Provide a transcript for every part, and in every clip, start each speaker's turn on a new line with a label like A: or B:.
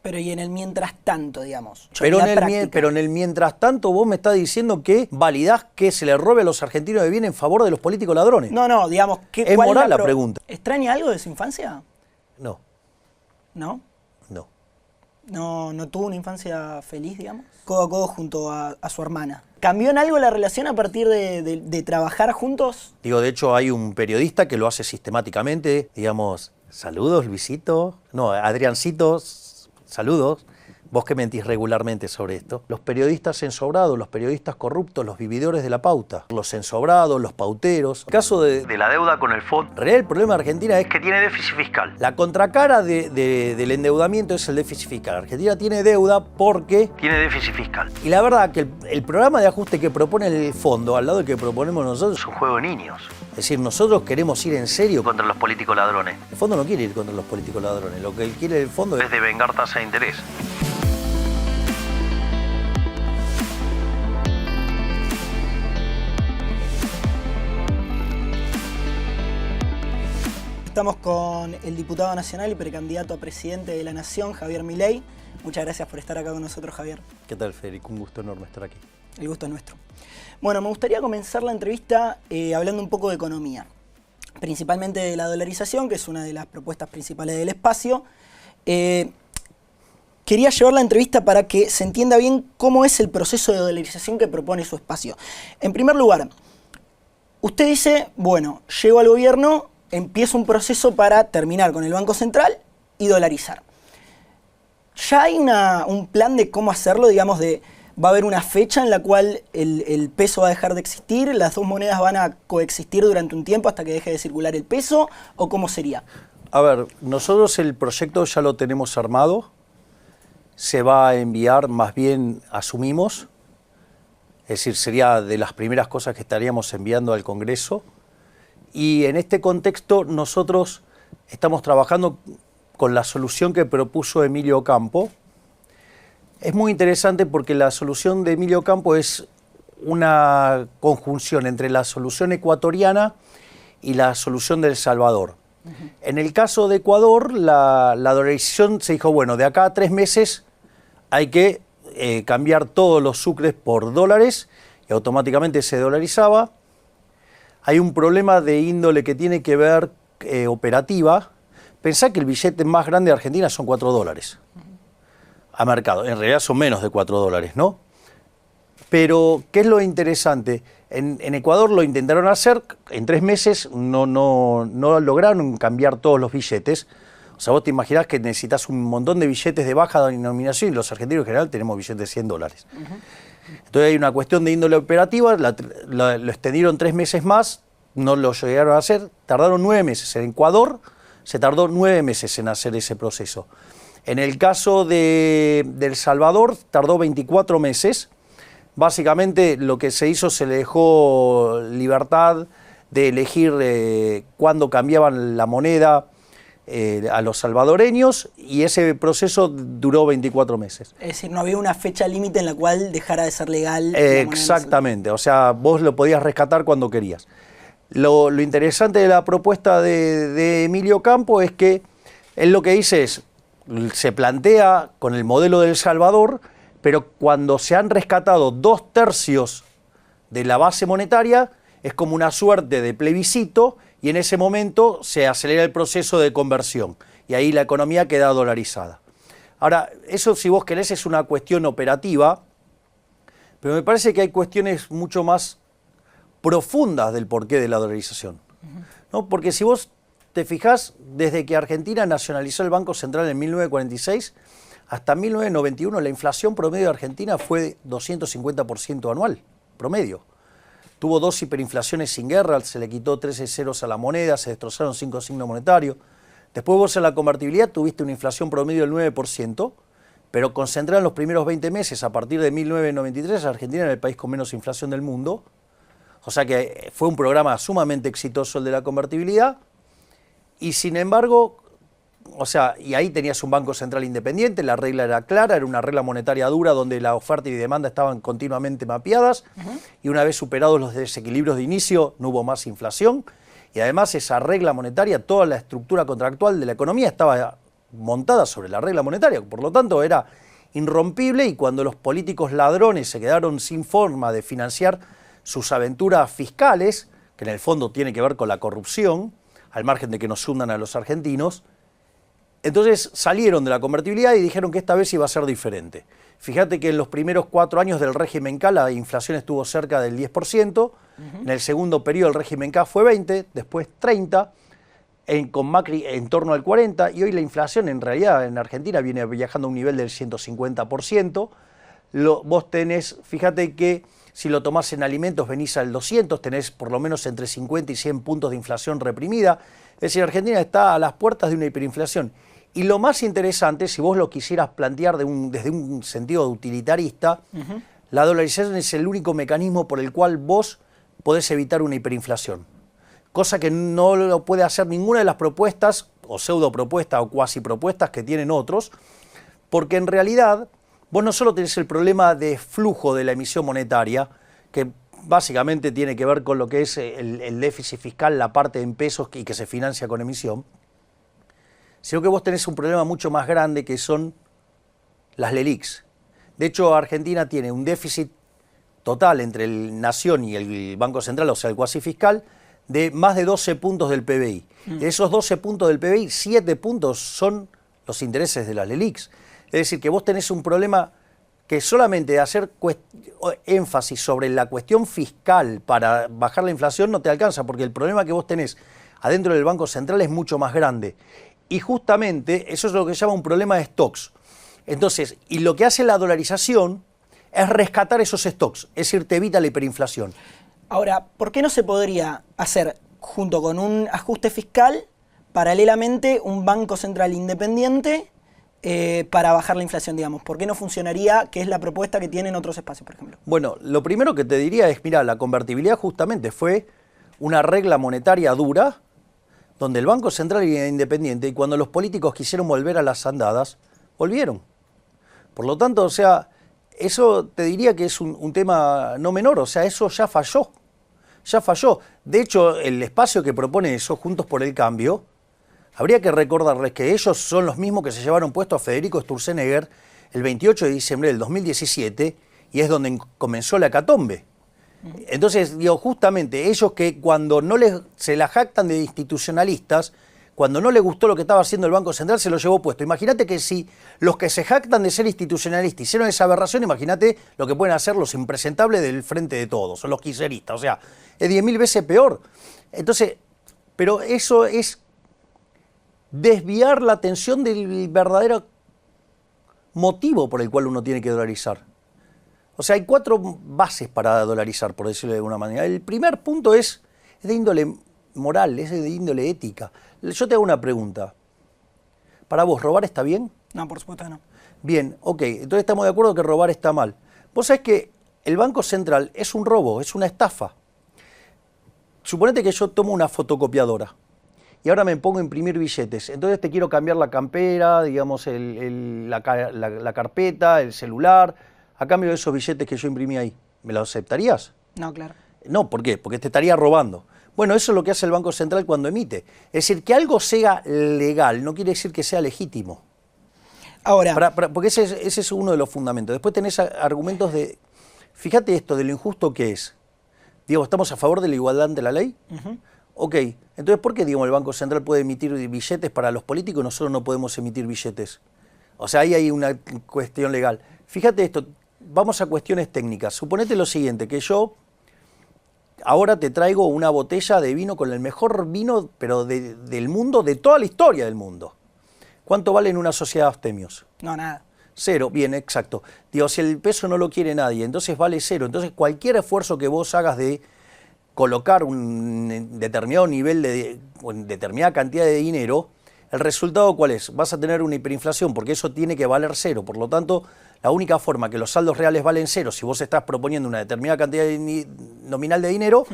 A: Pero y en el mientras tanto, digamos.
B: Pero en el mientras tanto vos me estás diciendo que validás que se le robe a los argentinos de bien en favor de los políticos ladrones.
A: No, digamos...
B: Es moral la pregunta.
A: ¿Extraña algo de su infancia?
B: No.
A: ¿No?
B: No.
A: ¿No tuvo una infancia feliz, digamos? Codo a codo junto a su hermana. ¿Cambió en algo la relación a partir de trabajar juntos?
B: Digo, de hecho hay un periodista que lo hace sistemáticamente, digamos, saludos Luisito, no, Adriancito, saludos. Vos que mentís regularmente sobre esto. Los periodistas ensobrados, los periodistas corruptos, los vividores de la pauta. Los ensobrados, los pauteros. El caso de la deuda con el fondo. En realidad el problema de Argentina es que tiene déficit fiscal. La contracara del endeudamiento es el déficit fiscal. Argentina tiene deuda porque tiene déficit fiscal. Y la verdad que el programa de ajuste que propone el fondo, al lado del que proponemos nosotros, es un juego de niños. Es decir, nosotros queremos ir en serio contra los políticos ladrones. El fondo no quiere ir contra los políticos ladrones. Lo que él quiere el fondo es devengar tasa de interés.
A: Estamos con el diputado nacional y precandidato a presidente de la Nación, Javier Milei. Muchas gracias por estar acá con nosotros, Javier.
B: ¿Qué tal, Federico? Un gusto enorme estar aquí.
A: El gusto es nuestro. Bueno, me gustaría comenzar la entrevista hablando un poco de economía. Principalmente de la dolarización, que es una de las propuestas principales del espacio. Quería llevar la entrevista para que se entienda bien cómo es el proceso de dolarización que propone su espacio. En primer lugar, usted dice, bueno, llego al gobierno, empiezo un proceso para terminar con el Banco Central y dolarizar. ¿Ya hay un plan de cómo hacerlo? Digamos, ¿va a haber una fecha en la cual el peso va a dejar de existir? ¿Las dos monedas van a coexistir durante un tiempo hasta que deje de circular el peso? ¿O cómo sería?
B: A ver, nosotros el proyecto ya lo tenemos armado. Se va a enviar, más bien asumimos. Es decir, sería de las primeras cosas que estaríamos enviando al Congreso. Y en este contexto nosotros estamos trabajando con la solución que propuso Emilio Campo. Es muy interesante porque la solución de Emilio Campo es una conjunción entre la solución ecuatoriana y la solución de El Salvador. En el caso de Ecuador, la dolarización se dijo, bueno, de acá a 3 meses hay que cambiar todos los sucres por dólares y automáticamente se dolarizaba. Hay un problema de índole que tiene que ver operativa. Pensá que el billete más grande de Argentina son 4 dólares a mercado. En realidad son menos de 4 dólares, ¿no? Pero, ¿qué es lo interesante? En Ecuador lo intentaron hacer, en 3 meses no lograron cambiar todos los billetes. O sea, vos te imaginás que necesitas un montón de billetes de baja denominación y los argentinos en general tenemos billetes de 100 dólares. Entonces hay una cuestión de índole operativa, lo extendieron 3 meses más, no lo llegaron a hacer, tardaron 9 meses. En Ecuador se tardó 9 meses en hacer ese proceso. En el caso de El Salvador tardó 24 meses. Básicamente lo que se hizo, se le dejó libertad de elegir cuándo cambiaban la moneda a los salvadoreños y ese proceso duró 24 meses.
A: Es decir, no había una fecha límite en la cual dejara de ser legal.
B: Exactamente, o sea, vos lo podías rescatar cuando querías. Lo interesante de la propuesta de Emilio Campo es que él lo que dice es, se plantea con el modelo de El Salvador, pero cuando se han rescatado 2/3 de la base monetaria, es como una suerte de plebiscito y en ese momento se acelera el proceso de conversión y ahí la economía queda dolarizada. Ahora, eso si vos querés es una cuestión operativa, pero me parece que hay cuestiones mucho más profundas del porqué de la dolarización, ¿no? Porque si vos te fijás, desde que Argentina nacionalizó el Banco Central en 1946, hasta 1991 la inflación promedio de Argentina fue 250% anual, promedio. Tuvo 2 hiperinflaciones sin guerra, se le quitó 13 ceros a la moneda, se destrozaron 5 signos monetarios. Después vos en la convertibilidad tuviste una inflación promedio del 9%, pero concentrada en los primeros 20 meses, a partir de 1993, Argentina era el país con menos inflación del mundo. O sea que fue un programa sumamente exitoso el de la convertibilidad. Y sin embargo, o sea, y ahí tenías un Banco Central independiente, la regla era clara, era una regla monetaria dura donde la oferta y demanda estaban continuamente mapeadas y una vez superados los desequilibrios de inicio no hubo más inflación y además esa regla monetaria, toda la estructura contractual de la economía estaba montada sobre la regla monetaria, por lo tanto era irrompible, y cuando los políticos ladrones se quedaron sin forma de financiar sus aventuras fiscales, que en el fondo tiene que ver con la corrupción, al margen de que nos hundan a los argentinos, entonces salieron de la convertibilidad y dijeron que esta vez iba a ser diferente. Fíjate que en los primeros 4 años del régimen K la inflación estuvo cerca del 10%, en el segundo periodo el régimen K fue 20%, después 30%, con Macri en torno al 40%, y hoy la inflación en realidad en Argentina viene viajando a un nivel del 150%. Vos tenés, fíjate que si lo tomás en alimentos venís al 200, tenés por lo menos entre 50 y 100 puntos de inflación reprimida. Es decir, Argentina está a las puertas de una hiperinflación. Y lo más interesante, si vos lo quisieras plantear desde un sentido utilitarista, la dolarización es el único mecanismo por el cual vos podés evitar una hiperinflación. Cosa que no lo puede hacer ninguna de las propuestas, o pseudo propuestas o cuasi propuestas que tienen otros, porque en realidad vos no solo tenés el problema de flujo de la emisión monetaria, que básicamente tiene que ver con lo que es el déficit fiscal, la parte en pesos y que se financia con emisión, sino que vos tenés un problema mucho más grande que son las LELIQs. De hecho, Argentina tiene un déficit total entre el Nación y el Banco Central, o sea, el cuasi fiscal, de más de 12 puntos del PBI. De esos 12 puntos del PBI, 7 puntos son los intereses de las LELIQs. Es decir, que vos tenés un problema que solamente de hacer énfasis sobre la cuestión fiscal para bajar la inflación no te alcanza, porque el problema que vos tenés adentro del Banco Central es mucho más grande. Y justamente eso es lo que se llama un problema de stocks. Entonces, y lo que hace la dolarización es rescatar esos stocks, es decir, te evita la hiperinflación.
A: Ahora, ¿por qué no se podría hacer, junto con un ajuste fiscal, paralelamente un banco central independiente para bajar la inflación, digamos? ¿Por qué no funcionaría, que es la propuesta que tienen otros espacios, por ejemplo?
B: Bueno, lo primero que te diría es, mira, la convertibilidad justamente fue una regla monetaria dura, donde el Banco Central era independiente, y cuando los políticos quisieron volver a las andadas, volvieron. Por lo tanto, o sea, eso te diría que es un tema no menor, o sea, eso ya falló. Ya falló. De hecho, el espacio que propone eso, Juntos por el Cambio, habría que recordarles que ellos son los mismos que se llevaron puesto a Federico Sturzenegger el 28 de diciembre del 2017, y es donde comenzó la hecatombe. Entonces, digo, justamente ellos que cuando no se la jactan de institucionalistas, cuando no les gustó lo que estaba haciendo el Banco Central, se lo llevó puesto. Imagínate que si los que se jactan de ser institucionalistas hicieron esa aberración, imagínate lo que pueden hacer los impresentables del Frente de Todos, o los kirchneristas. O sea, es 10.000 veces peor. Entonces, pero eso es desviar la atención del verdadero motivo por el cual uno tiene que dolarizar. O sea, hay 4 bases para dolarizar, por decirlo de alguna manera. El primer punto es de índole moral, es de índole ética. Yo te hago una pregunta. ¿Para vos robar está bien?
A: No, por supuesto que no.
B: Bien, ok. Entonces estamos de acuerdo que robar está mal. Vos sabés que el Banco Central es un robo, es una estafa. Suponete que yo tomo una fotocopiadora y ahora me pongo a imprimir billetes. Entonces te quiero cambiar la campera, digamos, la carpeta, el celular, a cambio de esos billetes que yo imprimí ahí. ¿Me los aceptarías?
A: No, claro.
B: No, ¿por qué? Porque te estaría robando. Bueno, eso es lo que hace el Banco Central cuando emite. Es decir, que algo sea legal no quiere decir que sea legítimo.
A: Ahora,
B: porque ese es uno de los fundamentos. Después tenés argumentos de... Fíjate esto, de lo injusto que es. Digo, ¿estamos a favor de la igualdad ante la ley? Ok, entonces ¿por qué, digamos, el Banco Central puede emitir billetes para los políticos y nosotros no podemos emitir billetes? O sea, ahí hay una cuestión legal. Fíjate esto, vamos a cuestiones técnicas. Suponete lo siguiente, que yo ahora te traigo una botella de vino con el mejor vino, pero del mundo, de toda la historia del mundo. ¿Cuánto vale en una sociedad abstemios?
A: no, nada.
B: 0, bien, exacto. Digo, si el peso no lo quiere nadie, entonces vale 0. Entonces cualquier esfuerzo que vos hagas de colocar un determinado nivel determinada cantidad de dinero, ¿el resultado cuál es? Vas a tener una hiperinflación, porque eso tiene que valer 0. Por lo tanto, la única forma que los saldos reales valen 0, si vos estás proponiendo una determinada cantidad nominal de dinero,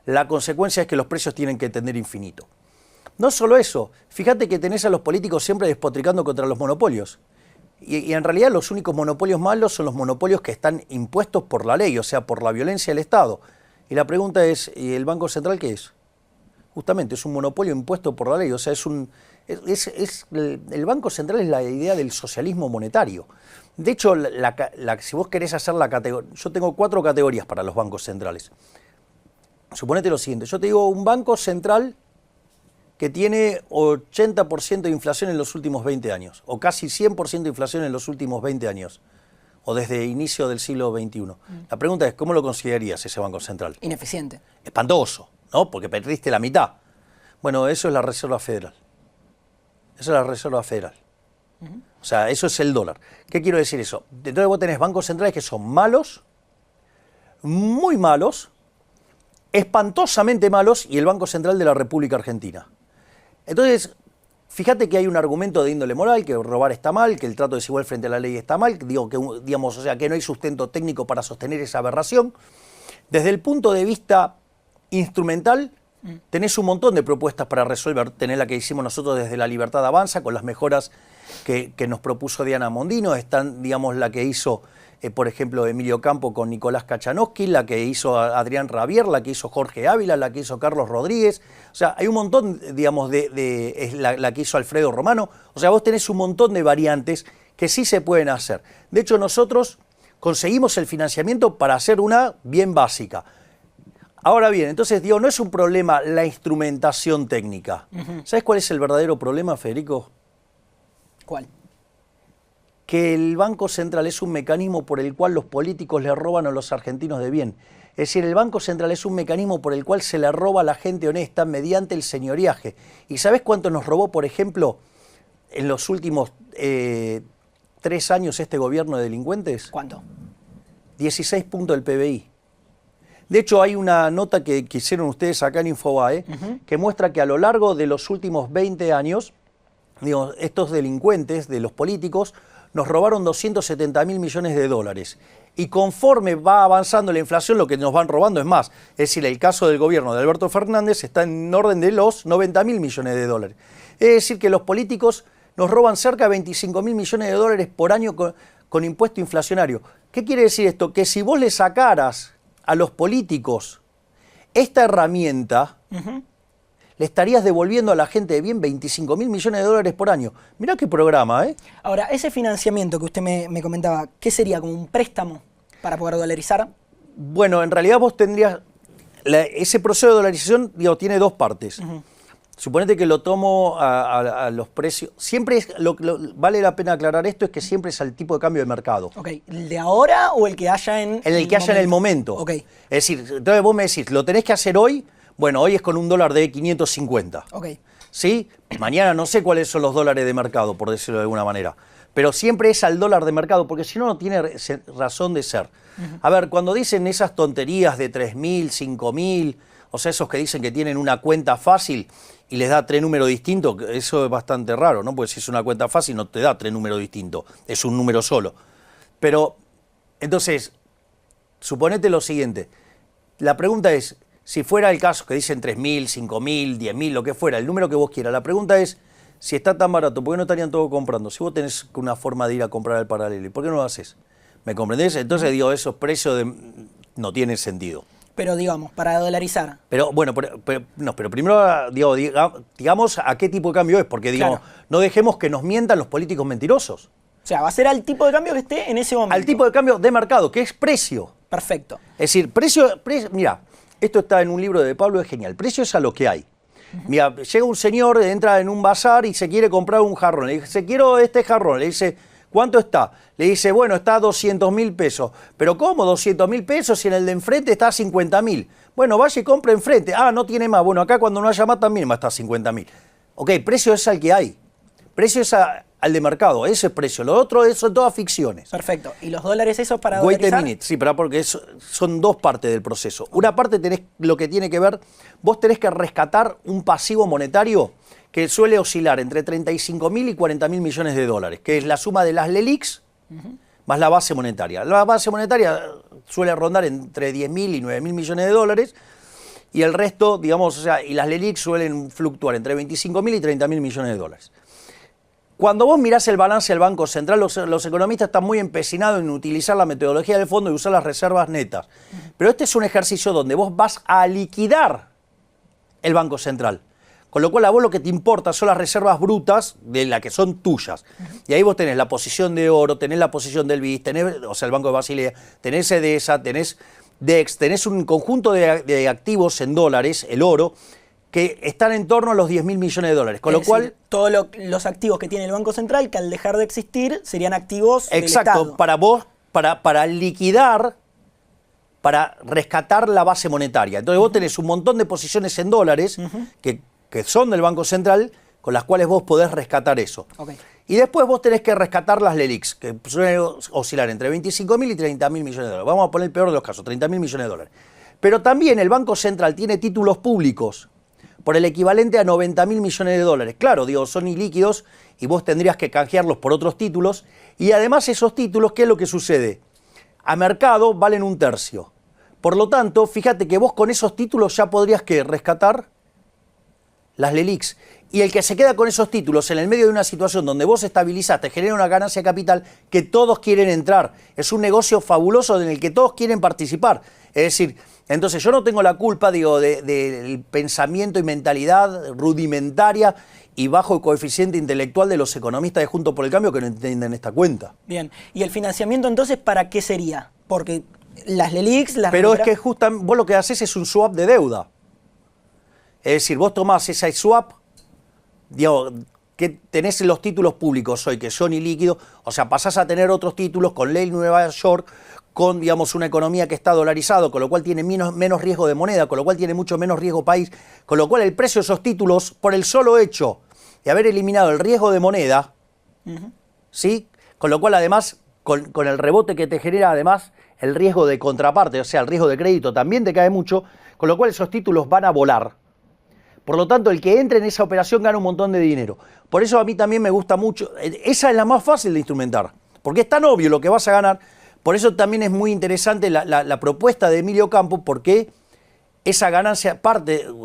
B: la consecuencia es que los precios tienen que tender infinito. No solo eso, fíjate que tenés a los políticos siempre despotricando contra los monopolios. Y en realidad los únicos monopolios malos son los monopolios que están impuestos por la ley, o sea, por la violencia del Estado. Y la pregunta es, ¿y el Banco Central qué es? Justamente es un monopolio impuesto por la ley, o sea, es El Banco Central es la idea del socialismo monetario. De hecho, si vos querés hacer la categoría, yo tengo 4 categorías para los bancos centrales. Suponete lo siguiente, yo te digo un banco central que tiene 80% de inflación en los últimos 20 años, o casi 100% de inflación en los últimos 20 años, o desde inicio del siglo XXI. La pregunta es, ¿cómo lo considerarías ese Banco Central?
A: Ineficiente.
B: Espantoso, ¿no? Porque perdiste la mitad. Bueno, eso es la Reserva Federal. Esa es la Reserva Federal. O sea, eso es el dólar. ¿Qué quiero decir eso? Entonces vos tenés bancos centrales que son malos, muy malos, espantosamente malos, y el Banco Central de la República Argentina. Entonces, fíjate que hay un argumento de índole moral, que robar está mal, que el trato desigual frente a la ley está mal, digo que, digamos, o sea, que no hay sustento técnico para sostener esa aberración. Desde el punto de vista instrumental, tenés un montón de propuestas para resolver. Tenés la que hicimos nosotros desde La Libertad Avanza, con las mejoras que nos propuso Diana Mondino. Están, digamos, la que hizo, por ejemplo, Emilio Campo con Nicolás Kachanowski, la que hizo Adrián Rabier, la que hizo Jorge Ávila, la que hizo Carlos Rodríguez. O sea, hay un montón, digamos, es la que hizo Alfredo Romano. O sea, vos tenés un montón de variantes que sí se pueden hacer. De hecho, nosotros conseguimos el financiamiento para hacer una bien básica. Ahora bien, entonces digo, no es un problema la instrumentación técnica. ¿Sabes cuál es el verdadero problema, Federico?
A: ¿Cuál?
B: Que el Banco Central es un mecanismo por el cual los políticos le roban a los argentinos de bien. Es decir, el Banco Central es un mecanismo por el cual se le roba a la gente honesta mediante el señoriaje. ¿Y sabes cuánto nos robó, por ejemplo, en los últimos 3 años este gobierno de delincuentes?
A: ¿Cuánto?
B: 16 puntos del PBI. De hecho, hay una nota que hicieron ustedes acá en Infobae, que muestra que a lo largo de los últimos 20 años, digo, estos delincuentes de los políticos nos robaron 270.000 millones de dólares. Y conforme va avanzando la inflación, lo que nos van robando es más. Es decir, el caso del gobierno de Alberto Fernández está en orden de los 90.000 millones de dólares. Es decir, que los políticos nos roban cerca de 25.000 millones de dólares por año con impuesto inflacionario. ¿Qué quiere decir esto? Que si vos le sacaras a los políticos esta herramienta, le estarías devolviendo a la gente de bien 25.000 millones de dólares por año. Mirá qué programa, ¿eh?
A: Ahora, ese financiamiento que usted me comentaba, ¿qué sería? ¿Como un préstamo para poder dolarizar?
B: Bueno, en realidad vos tendrías... ese proceso de dolarización, digo, tiene 2 partes. Suponete que lo tomo a los precios. Siempre es, vale la pena aclarar esto, es que siempre es al tipo de cambio de mercado.
A: Ok, ¿el de ahora o el que haya en
B: el que haya en el momento.
A: Ok.
B: Es decir, entonces vos me decís, ¿lo tenés que hacer hoy? Bueno, hoy es con un dólar de 550.
A: Ok.
B: ¿Sí? Mañana no sé cuáles son los dólares de mercado, por decirlo de alguna manera. Pero siempre es al dólar de mercado, porque si no, no tiene razón de ser. A ver, cuando dicen esas tonterías de 3.000, 5.000, o sea, esos que dicen que tienen una cuenta fácil y les da 3 números distintos, eso es bastante raro, ¿no? Porque si es una cuenta fácil no te da 3 números distintos, es un número solo. Pero, entonces, suponete lo siguiente. La pregunta es, si fuera el caso que dicen 3.000, 5.000, 10.000, lo que fuera, el número que vos quieras, la pregunta es, si está tan barato, ¿por qué no estarían todos comprando? Si vos tenés una forma de ir a comprar al paralelo, ¿por qué no lo haces? ¿Me comprendés? Entonces digo, esos precios no tienen sentido.
A: Pero digamos, para dolarizar.
B: Pero bueno, pero primero digo, digamos a qué tipo de cambio es, porque digamos,
A: Claro.
B: No dejemos que nos mientan los políticos mentirosos.
A: O sea, va a ser al tipo de cambio que esté en ese momento.
B: Al tipo de cambio de mercado, que es precio.
A: Perfecto.
B: Es decir, precio, mira, esto está en un libro de Pablo, es genial. Precio es a lo que hay. Mira, llega un señor, entra en un bazar y se quiere comprar un jarrón. Le dice, quiero este jarrón. Le dice, ¿cuánto está? Le dice, bueno, está a 200.000 pesos. ¿Pero cómo 200.000 pesos si en el de enfrente está a 50.000? Bueno, vaya y compre enfrente. Ah, no tiene más. Bueno, acá cuando no haya más también va a estar a 50.000. Ok, precio es al que hay. Precio es al de mercado. Ese es precio. Lo otro son todas ficciones.
A: Perfecto. ¿Y los dólares esos para
B: Wait
A: dolarizar?
B: a minute, sí, pero porque son 2 partes del proceso. Una parte tenés lo que tiene que ver, vos tenés que rescatar un pasivo monetario que suele oscilar entre 35.000 y 40.000 millones de dólares, que es la suma de las LELIQs más la base monetaria. La base monetaria suele rondar entre 10.000 y 9.000 millones de dólares, y el resto, digamos, o sea, y las LELIQs suelen fluctuar entre 25.000 y 30.000 millones de dólares. Cuando vos mirás el balance del Banco Central, los economistas están muy empecinados en utilizar la metodología del fondo y usar las reservas netas. Pero este es un ejercicio donde vos vas a liquidar el Banco Central. Con lo cual a vos lo que te importa son las reservas brutas de las que son tuyas. Y ahí vos tenés la posición de oro, tenés la posición del BIS, tenés, o sea, el Banco de Basilea, tenés EDESA, tenés DEX, tenés un conjunto de activos en dólares, el oro, que están en torno a los 10.000 millones de dólares. Con lo cual,
A: todos los activos que tiene el Banco Central, que al dejar de existir, serían activos del Estado.
B: Exacto, para vos, para liquidar, para rescatar la base monetaria. Entonces vos tenés un montón de posiciones en dólares que son del Banco Central, con las cuales vos podés rescatar eso.
A: Okay.
B: Y después vos tenés que rescatar las LELIQs, que suelen oscilar entre 25.000 y 30.000 millones de dólares. Vamos a poner el peor de los casos, 30.000 millones de dólares. Pero también el Banco Central tiene títulos públicos por el equivalente a 90.000 millones de dólares. Claro, digo, son ilíquidos y vos tendrías que canjearlos por otros títulos. Y además esos títulos, ¿qué es lo que sucede? A mercado valen 1/3. Por lo tanto, fíjate que vos con esos títulos ya podrías que rescatar las LELIQs. Y el que se queda con esos títulos en el medio de una situación donde vos estabilizaste, genera una ganancia de capital que todos quieren entrar. Es un negocio fabuloso en el que todos quieren participar. Es decir, entonces yo no tengo la culpa, digo, del pensamiento y mentalidad rudimentaria y bajo el coeficiente intelectual de los economistas de Juntos por el Cambio que no entienden esta cuenta.
A: Bien, ¿y el financiamiento entonces para qué sería? Porque las LELIQs...
B: Pero es que justamente vos lo que haces es un swap de deuda. Es decir, vos tomás esa swap, digo, que tenés los títulos públicos hoy que son ilíquidos, o sea, pasás a tener otros títulos con ley Nueva York, con, digamos, una economía que está dolarizado, con lo cual tiene menos riesgo de moneda, con lo cual tiene mucho menos riesgo país, con lo cual el precio de esos títulos, por el solo hecho de haber eliminado el riesgo de moneda, ¿sí? Con lo cual además, con el rebote que te genera además el riesgo de contraparte, o sea, el riesgo de crédito también te cae mucho, con lo cual esos títulos van a volar. Por lo tanto, el que entre en esa operación gana un montón de dinero. Por eso a mí también me gusta mucho. Esa es la más fácil de instrumentar, porque es tan obvio lo que vas a ganar. Por eso también es muy interesante la propuesta de Emilio Campos, porque esa ganancia,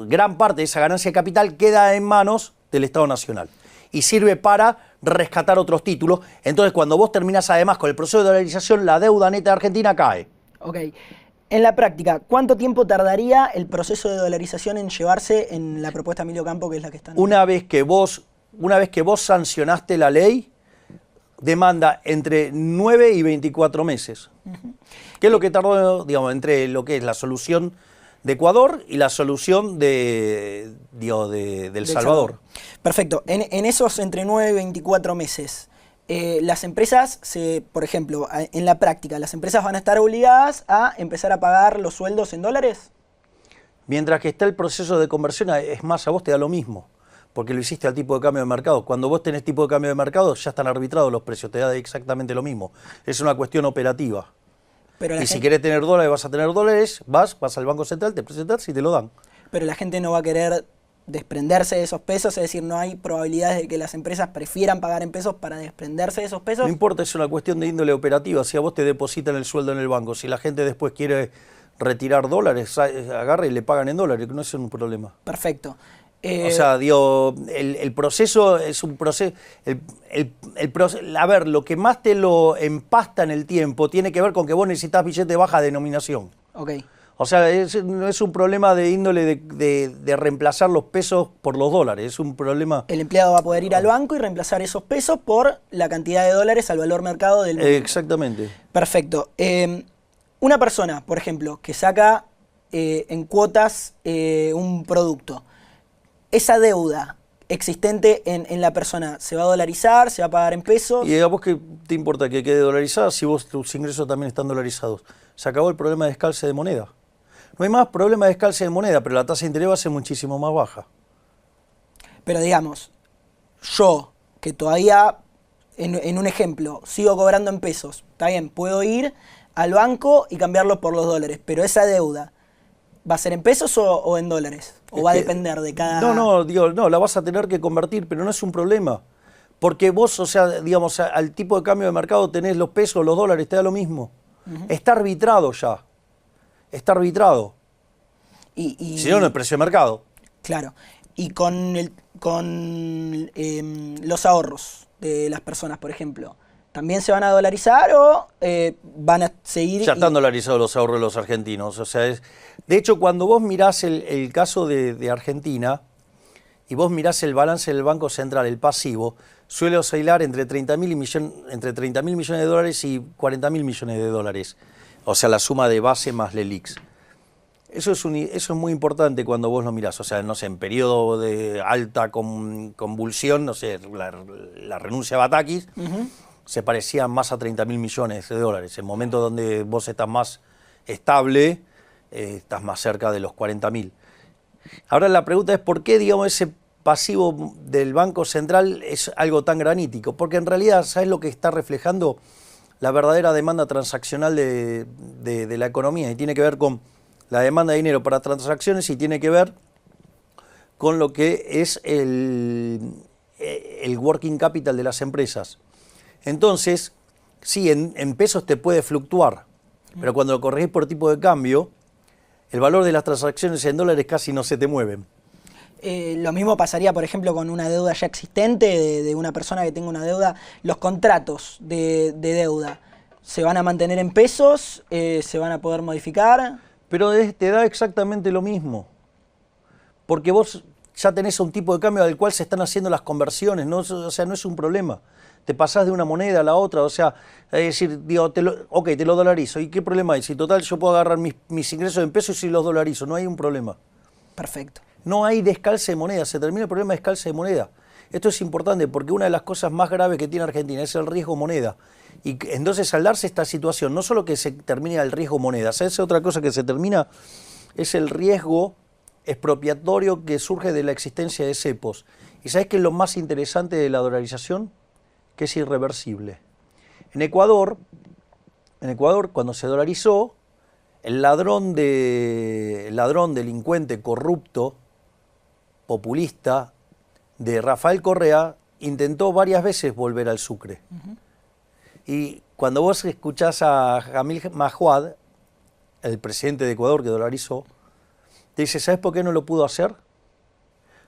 B: gran parte de esa ganancia de capital queda en manos del Estado Nacional y sirve para rescatar otros títulos. Entonces, cuando vos terminás además con el proceso de dolarización, la deuda neta de Argentina cae.
A: Ok. En la práctica, ¿cuánto tiempo tardaría el proceso de dolarización en llevarse en la propuesta de Emilio Campos, que es la que está?
B: Una vez que vos sancionaste la ley, demanda entre 9 y 24 meses. ¿Qué es lo que tardó, digamos, entre lo que es la solución de Ecuador y la solución del Salvador?
A: Perfecto. En esos entre 9 y 24 meses, las empresas, por ejemplo, en la práctica, ¿las empresas van a estar obligadas a empezar a pagar los sueldos en dólares?
B: Mientras que está el proceso de conversión, es más, a vos te da lo mismo, porque lo hiciste al tipo de cambio de mercado. Cuando vos tenés tipo de cambio de mercado, ya están arbitrados los precios, te da exactamente lo mismo. Es una cuestión operativa. Y si querés tener dólares, vas a tener dólares, vas al Banco Central, te presentas y te lo dan.
A: Pero la gente no va a querer desprenderse de esos pesos, es decir, no hay probabilidades de que las empresas prefieran pagar en pesos para desprenderse de esos pesos.
B: No importa, es una cuestión de índole operativa. Si a vos te depositan el sueldo en el banco, si la gente después quiere retirar dólares, agarra y le pagan en dólares, que no es un problema.
A: Perfecto.
B: O sea, digo, el proceso es un proceso... A ver, lo que más te lo empasta en el tiempo tiene que ver con que vos necesitas billete de baja denominación.
A: Ok.
B: O sea, no es un problema de índole de reemplazar los pesos por los dólares, es un problema...
A: El empleado va a poder ir al banco y reemplazar esos pesos por la cantidad de dólares al valor mercado del banco.
B: Exactamente.
A: Perfecto. Una persona, por ejemplo, que saca en cuotas un producto, esa deuda existente en la persona, ¿se va a dolarizar? ¿Se va a pagar en pesos?
B: ¿Y a vos qué te importa que quede dolarizada si tus ingresos también están dolarizados? Se acabó el problema de descalce de moneda. No hay más problema de descalce de moneda, pero la tasa de interés va a ser muchísimo más baja.
A: Pero digamos, yo, que todavía, en un ejemplo, sigo cobrando en pesos, está bien, puedo ir al banco y cambiarlos por los dólares, pero esa deuda, ¿va a ser en pesos o en dólares? ¿O va a depender de cada...?
B: No, la vas a tener que convertir, pero no es un problema. Porque vos, o sea, digamos, al tipo de cambio de mercado tenés los pesos, los dólares, te da lo mismo. Está arbitrado ya. Está arbitrado. Si no, no es precio de mercado.
A: Claro. Y con los ahorros de las personas, por ejemplo, ¿también se van a dolarizar o van a seguir...?
B: Ya están dolarizados los ahorros de los argentinos. O sea, de hecho, cuando vos mirás el caso de Argentina, y vos mirás el balance del Banco Central, el pasivo, suele oscilar entre 30.000 millones de dólares y 40.000 millones de dólares. O sea, la suma de base más LELIQs. Eso es muy importante cuando vos lo mirás. O sea, no sé, en periodo de alta convulsión, no sé, la renuncia a Batakis, se parecía más a 30.000 millones de dólares. En momentos donde vos estás más estable, estás más cerca de los 40.000. Ahora la pregunta es ¿por qué, digamos, ese pasivo del Banco Central es algo tan granítico? Porque en realidad, ¿sabes lo que está reflejando? La verdadera demanda transaccional de la economía, y tiene que ver con la demanda de dinero para transacciones y tiene que ver con lo que es el working capital de las empresas. Entonces, sí, en pesos te puede fluctuar, pero cuando lo corregís por tipo de cambio, el valor de las transacciones en dólares casi no se te mueven.
A: Lo mismo pasaría, por ejemplo, con una deuda ya existente de una persona que tenga una deuda. Los contratos de deuda, ¿se van a mantener en pesos? ¿Se van a poder modificar?
B: Pero te da exactamente lo mismo, porque vos ya tenés un tipo de cambio al cual se están haciendo las conversiones, ¿no? O sea, no es un problema. Te pasás de una moneda a la otra, o sea, es decir, digo, te lo dolarizo. ¿Y qué problema hay? Si total yo puedo agarrar mis ingresos en pesos y los dolarizo, no hay un problema.
A: Perfecto.
B: No hay descalce de moneda, se termina el problema de descalce de moneda. Esto es importante porque una de las cosas más graves que tiene Argentina es el riesgo moneda. Y entonces al darse esta situación, no solo que se termina el riesgo moneda, ¿sabes? Otra cosa que se termina es el riesgo expropiatorio que surge de la existencia de cepos. ¿Y sabes qué es lo más interesante de la dolarización? Que es irreversible. En Ecuador, cuando se dolarizó, el ladrón delincuente, corrupto, populista de Rafael Correa intentó varias veces volver al Sucre. Y cuando vos escuchás a Jamil Mahuad, el presidente de Ecuador que dolarizó, te dice, ¿sabes por qué no lo pudo hacer?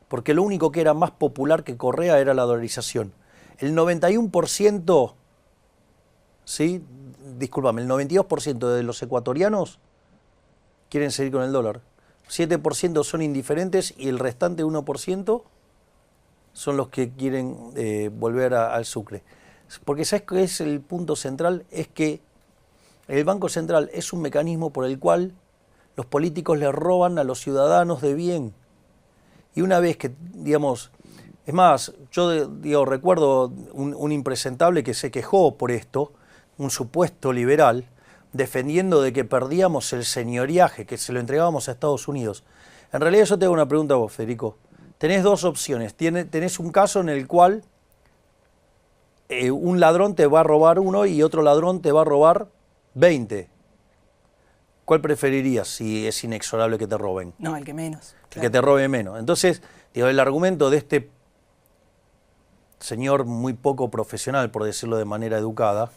B: Porque lo único que era más popular que Correa era la dolarización. El 91%, ¿sí? Discúlpame, el 92% de los ecuatorianos quieren seguir con el dólar. 7% son indiferentes y el restante 1% son los que quieren volver al Sucre. Porque ¿sabes qué es el punto central? Es que el Banco Central es un mecanismo por el cual los políticos le roban a los ciudadanos de bien. Y una vez que, digamos, es más, yo recuerdo un impresentable que se quejó por esto, un supuesto liberal, defendiendo de que perdíamos el señoriaje, que se lo entregábamos a Estados Unidos. En realidad yo te hago una pregunta a vos, Federico. Tenés dos opciones. Tenés un caso en el cual un ladrón te va a robar uno y otro ladrón te va a robar 20. ¿Cuál preferirías si es inexorable que te roben?
A: No, el que menos.
B: El
A: Claro.
B: que te robe menos. Entonces, el argumento de este señor muy poco profesional, por decirlo de manera educada,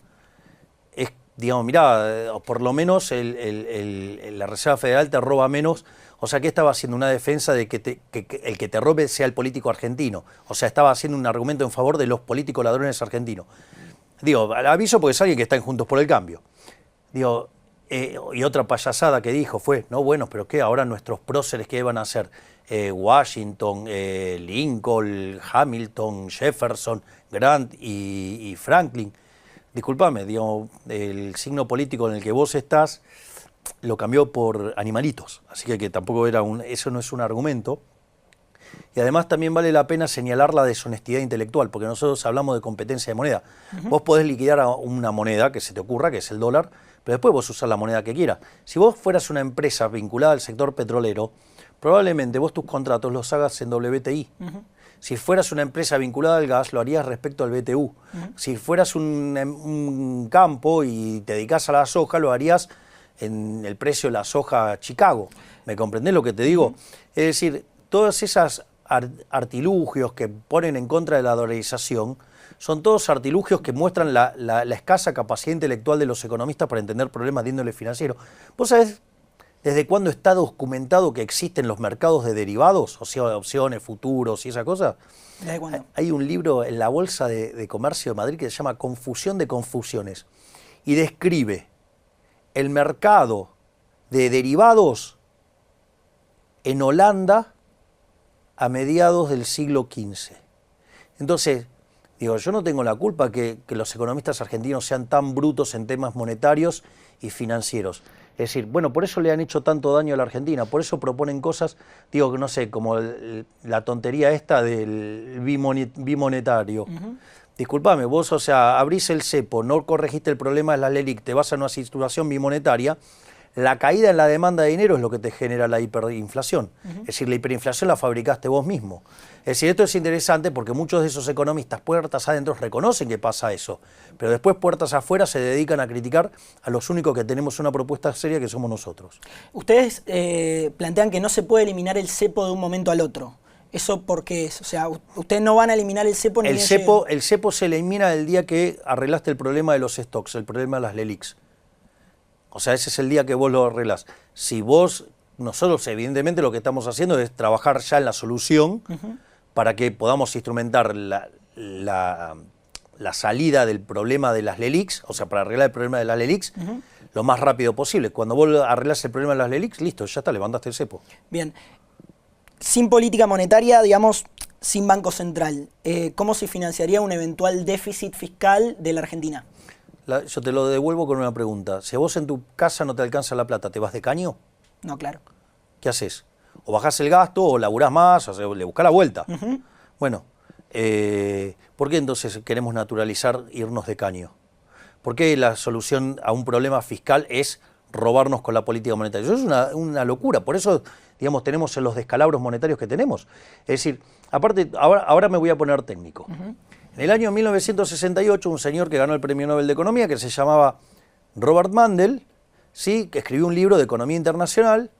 B: es, digamos, mirá, por lo menos la Reserva Federal te roba menos. O sea, que estaba haciendo una defensa de que el que te robe sea el político argentino. O sea, estaba haciendo un argumento en favor de los políticos ladrones argentinos. Digo, aviso porque es alguien que está en Juntos por el Cambio. Digo, y otra payasada que dijo fue, no, bueno, pero ¿qué? Ahora nuestros próceres, ¿qué van a hacer? Washington, Lincoln, Hamilton, Jefferson, Grant y Franklin. Disculpame, digo, el signo político en el que vos estás lo cambió por animalitos, así que tampoco eso no es un argumento. Y además también vale la pena señalar la deshonestidad intelectual, porque nosotros hablamos de competencia de moneda. Vos podés liquidar a una moneda que se te ocurra, que es el dólar, pero después vos usás la moneda que quieras. Si vos fueras una empresa vinculada al sector petrolero, probablemente vos tus contratos los hagas en WTI. Si fueras una empresa vinculada al gas, lo harías respecto al BTU. Si fueras un campo y te dedicás a la soja, lo harías en el precio de la soja Chicago. ¿Me comprendés lo que te digo? Es decir, todas esas artilugios que ponen en contra de la dolarización son todos artilugios que muestran la escasa capacidad intelectual de los economistas para entender problemas de índole financiero. ¿Vos sabés desde cuándo está documentado que existen los mercados de derivados, o sea, opciones, futuros y esa cosa?
A: ¿Desde cuándo?
B: Hay un libro en la Bolsa de Comercio de Madrid que se llama Confusión de Confusiones y describe el mercado de derivados en Holanda a mediados del siglo XV. Entonces, digo, yo no tengo la culpa que los economistas argentinos sean tan brutos en temas monetarios y financieros. Es decir, bueno, por eso le han hecho tanto daño a la Argentina, por eso proponen cosas, digo, no sé, como la tontería esta del bimonetario. Disculpame, vos, o sea, abrís el cepo, no corregiste el problema de la LELIQ, te vas a una situación bimonetaria, la caída en la demanda de dinero es lo que te genera la hiperinflación. Es decir, la hiperinflación la fabricaste vos mismo. Es decir, esto es interesante porque muchos de esos economistas puertas adentro reconocen que pasa eso, pero después puertas afuera se dedican a criticar a los únicos que tenemos una propuesta seria, que somos nosotros.
A: Ustedes plantean que no se puede eliminar el cepo de un momento al otro. ¿Eso por qué es? O sea, ustedes no van a eliminar el cepo ni
B: el cepo se elimina el día que arreglaste el problema de los stocks, el problema de las LELIQs. O sea, ese es el día que vos lo arreglás. Si vos, nosotros evidentemente lo que estamos haciendo es trabajar ya en la solución para que podamos instrumentar la salida del problema de las LELIQs, o sea, para arreglar el problema de las LELIQs lo más rápido posible. Cuando vos arreglás el problema de las LELIQs, listo, ya está, levantaste el cepo.
A: Bien. Sin política monetaria, digamos, sin Banco Central, ¿cómo se financiaría un eventual déficit fiscal de la Argentina?
B: Yo te lo devuelvo con una pregunta. Si a vos en tu casa no te alcanza la plata, ¿te vas de caño?
A: No, claro.
B: ¿Qué haces? O bajás el gasto, o laburás más, o sea, le buscás la vuelta. Bueno, ¿por qué entonces queremos naturalizar irnos de caño? ¿Por qué la solución a un problema fiscal es robarnos con la política monetaria? Eso es una locura. Por eso, digamos, tenemos los descalabros monetarios que tenemos. Es decir, aparte, ahora me voy a poner técnico. En el año 1968, un señor que ganó el Premio Nobel de Economía, que se llamaba Robert Mundell, ¿sí?, que escribió un libro de economía internacional,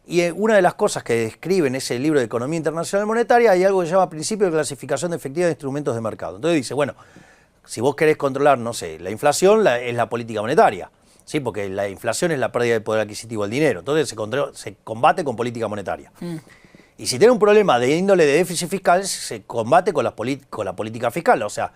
B: y una de las cosas que describe en ese libro de economía internacional monetaria hay algo que se llama principio de clasificación efectiva de instrumentos de mercado. Entonces dice, bueno, si vos querés controlar, no sé, la inflación es la política monetaria, ¿sí?, porque la inflación es la pérdida de poder adquisitivo del dinero, entonces se combate con política monetaria. Y si tiene un problema de índole de déficit fiscal, se combate con la política fiscal. O sea,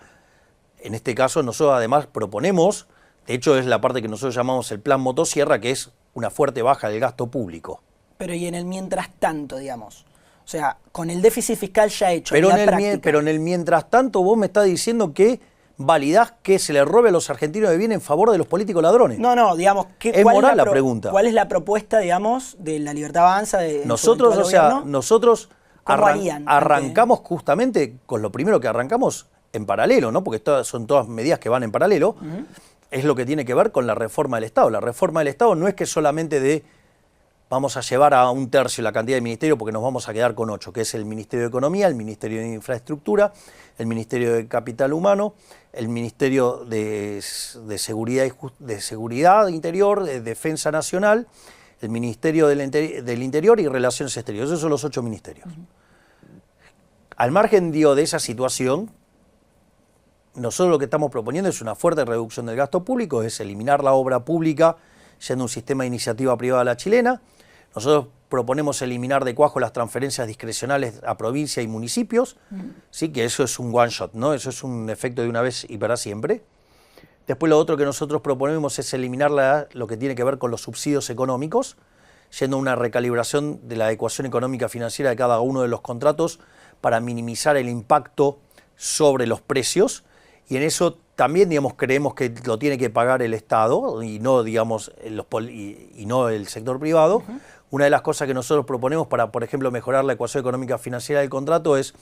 B: en este caso nosotros además proponemos, de hecho es la parte que nosotros llamamos el plan motosierra, que es una fuerte baja del gasto público.
A: Pero y en el mientras tanto, digamos, o sea, con el déficit fiscal ya hecho,
B: pero en el mientras tanto vos me estás diciendo que validás que se le robe a los argentinos de bien en favor de los políticos ladrones.
A: No, digamos,
B: es moral la pregunta.
A: ¿Cuál es la propuesta, digamos, de la Libertad Avanza?
B: Nosotros, o sea, nosotros arrancamos justamente con lo primero que arrancamos en paralelo, ¿no? Porque son todas medidas que van en paralelo, es lo que tiene que ver con la reforma del Estado. La reforma del Estado no es que solamente vamos a llevar a 1/3 la cantidad de ministerios porque nos vamos a quedar con 8, que es el Ministerio de Economía, el Ministerio de Infraestructura, el Ministerio de Capital Humano, el Ministerio de Seguridad Interior, de Defensa Nacional, el Ministerio del Interior y Relaciones Exteriores. Esos son los 8 ministerios. Al margen, de esa situación, nosotros lo que estamos proponiendo es una fuerte reducción del gasto público, es eliminar la obra pública yendo a un sistema de iniciativa privada a la chilena. Nosotros proponemos eliminar de cuajo las transferencias discrecionales a provincia y municipios, ¿sí?, que eso es un one shot, ¿no? Eso es un efecto de una vez y para siempre. Después lo otro que nosotros proponemos es eliminar lo que tiene que ver con los subsidios económicos, yendo a una recalibración de la ecuación económica financiera de cada uno de los contratos para minimizar el impacto sobre los precios, y en eso también, digamos, creemos que lo tiene que pagar el Estado y no, digamos, y no el sector privado. Una de las cosas que nosotros proponemos para, por ejemplo, mejorar la ecuación económica financiera del contrato es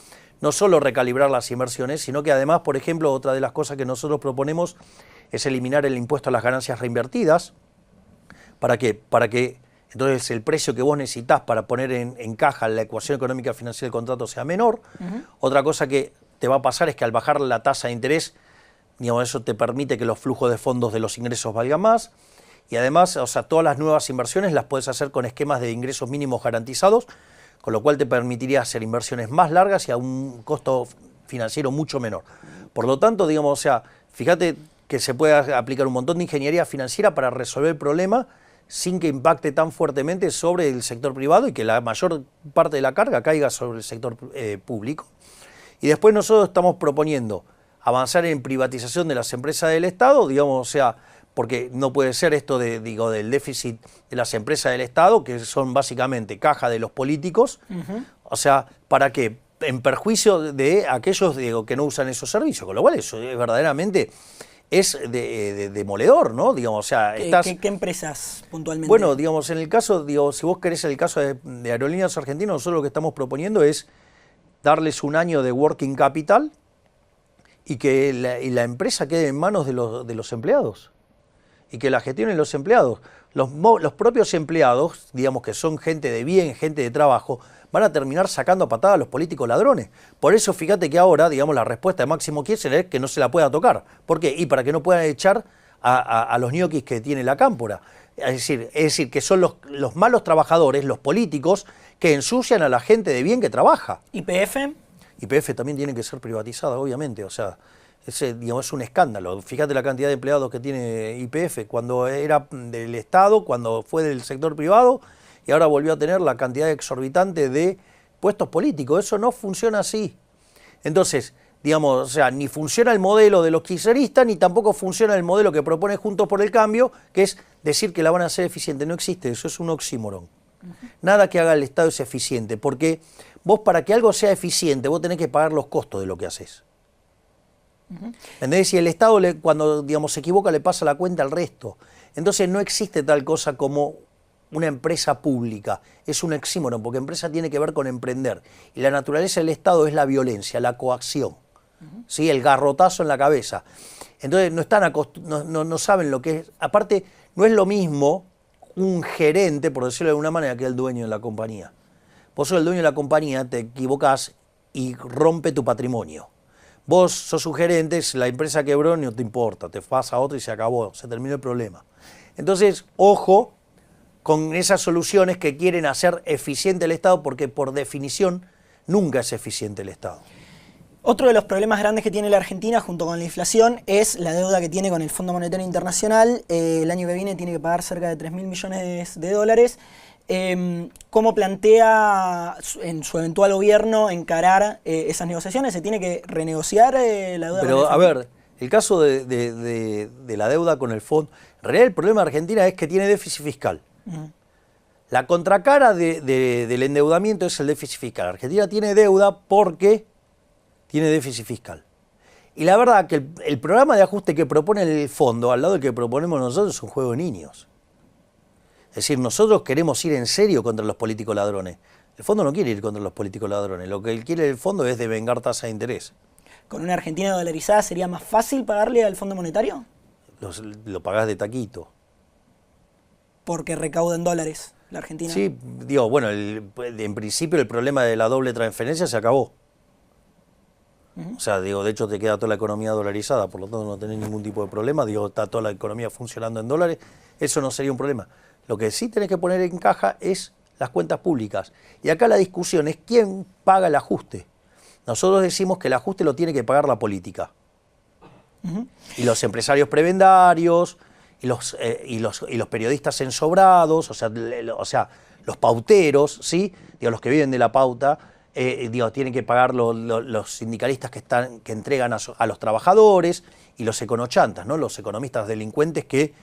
B: no solo recalibrar las inversiones, sino que además, por ejemplo, otra de las cosas que nosotros proponemos es eliminar el impuesto a las ganancias reinvertidas. ¿Para qué? Para que entonces el precio que vos necesitás para poner en caja la ecuación económica financiera del contrato sea menor. Otra cosa que te va a pasar es que al bajar la tasa de interés, digamos, eso te permite que los flujos de fondos de los ingresos valgan más. Y además, o sea, todas las nuevas inversiones las puedes hacer con esquemas de ingresos mínimos garantizados, con lo cual te permitiría hacer inversiones más largas y a un costo financiero mucho menor. Por lo tanto, digamos, o sea, fíjate que se puede aplicar un montón de ingeniería financiera para resolver el problema sin que impacte tan fuertemente sobre el sector privado y que la mayor parte de la carga caiga sobre el sector público. Y después nosotros estamos proponiendo avanzar en privatización de las empresas del Estado, digamos, o sea, porque no puede ser esto del déficit de las empresas del Estado, que son básicamente caja de los políticos, O sea, ¿para qué? En perjuicio de aquellos, digo, que no usan esos servicios, con lo cual eso es verdaderamente es demoledor, ¿no? Digamos, o sea,
A: ¿Qué empresas puntualmente?
B: Bueno, digamos, en el caso, digo, si vos querés el caso de Aerolíneas Argentinas, nosotros lo que estamos proponiendo es darles un año de working capital y que la empresa quede en manos de los empleados y que la gestionen los empleados. Los propios empleados, digamos que son gente de bien, gente de trabajo, van a terminar sacando a patadas a los políticos ladrones. Por eso fíjate que ahora, digamos, la respuesta de Máximo Kirchner es que no se la pueda tocar. ¿Por qué? Y para que no puedan echar a los ñoquis que tiene la cámpora. Es decir, que son los malos trabajadores, los políticos, que ensucian a la gente de bien que trabaja.
A: ¿YPF?
B: YPF también tiene que ser privatizada, obviamente, o sea, digamos, es un escándalo. Fíjate la cantidad de empleados que tiene YPF, cuando era del Estado, cuando fue del sector privado, y ahora volvió a tener la cantidad exorbitante de puestos políticos. Eso no funciona así. Entonces, digamos, o sea, ni funciona el modelo de los kirchneristas, ni tampoco funciona el modelo que propone Juntos por el Cambio, que es decir que la van a hacer eficiente. No existe, eso es un oxímoron. Nada que haga el Estado es eficiente, porque vos para que algo sea eficiente, vos tenés que pagar los costos de lo que haces. ¿Entendés? Si el Estado, cuando digamos, se equivoca, le pasa la cuenta al resto. Entonces no existe tal cosa como una empresa pública. Es un oxímoron, porque empresa tiene que ver con emprender. Y la naturaleza del Estado es la violencia, la coacción. ¿Sí? El garrotazo en la cabeza. Entonces no saben lo que es. Aparte, no es lo mismo un gerente, por decirlo de alguna manera, que el dueño de la compañía. Vos sos el dueño de la compañía, te equivocás y rompe tu patrimonio. Vos sos un gerente, la empresa quebró, no te importa, te vas a otro y se acabó, se terminó el problema. Entonces, ojo con esas soluciones que quieren hacer eficiente el Estado, porque por definición nunca es eficiente el Estado.
A: Otro de los problemas grandes que tiene la Argentina junto con la inflación es la deuda que tiene con el Fondo Monetario Internacional. El año que viene tiene que pagar cerca de 3.000 millones de dólares. ¿Cómo plantea en su eventual gobierno encarar esas negociaciones? ¿Se tiene que renegociar la deuda?
B: Pero a ver, el caso de la deuda con el fondo, en realidad el problema de Argentina es que tiene déficit fiscal. La contracara del endeudamiento es el déficit fiscal. Argentina tiene deuda porque tiene déficit fiscal. Y la verdad que el programa de ajuste que propone el fondo, al lado del que proponemos nosotros, es un juego de niños. Es decir, nosotros queremos ir en serio contra los políticos ladrones. El fondo no quiere ir contra los políticos ladrones. Lo que quiere el fondo es devengar tasa de interés.
A: ¿Con una Argentina dolarizada sería más fácil pagarle al Fondo Monetario?
B: Lo pagás de taquito.
A: Porque recauda en dólares la Argentina.
B: Sí, digo, bueno, en principio el problema de la doble transferencia se acabó. O sea, digo, de hecho te queda toda la economía dolarizada, por lo tanto no tenés ningún tipo de problema, digo, está toda la economía funcionando en dólares, eso no sería un problema. Lo que sí tenés que poner en caja es las cuentas públicas. Y acá la discusión es quién paga el ajuste. Nosotros decimos que el ajuste lo tiene que pagar la política. Y los empresarios prebendarios, y los periodistas ensobrados, o sea, los pauteros, ¿sí? Digo, los que viven de la pauta, tienen que pagar los sindicalistas que entregan a los trabajadores, y los econochantas, ¿no? Los economistas delincuentes que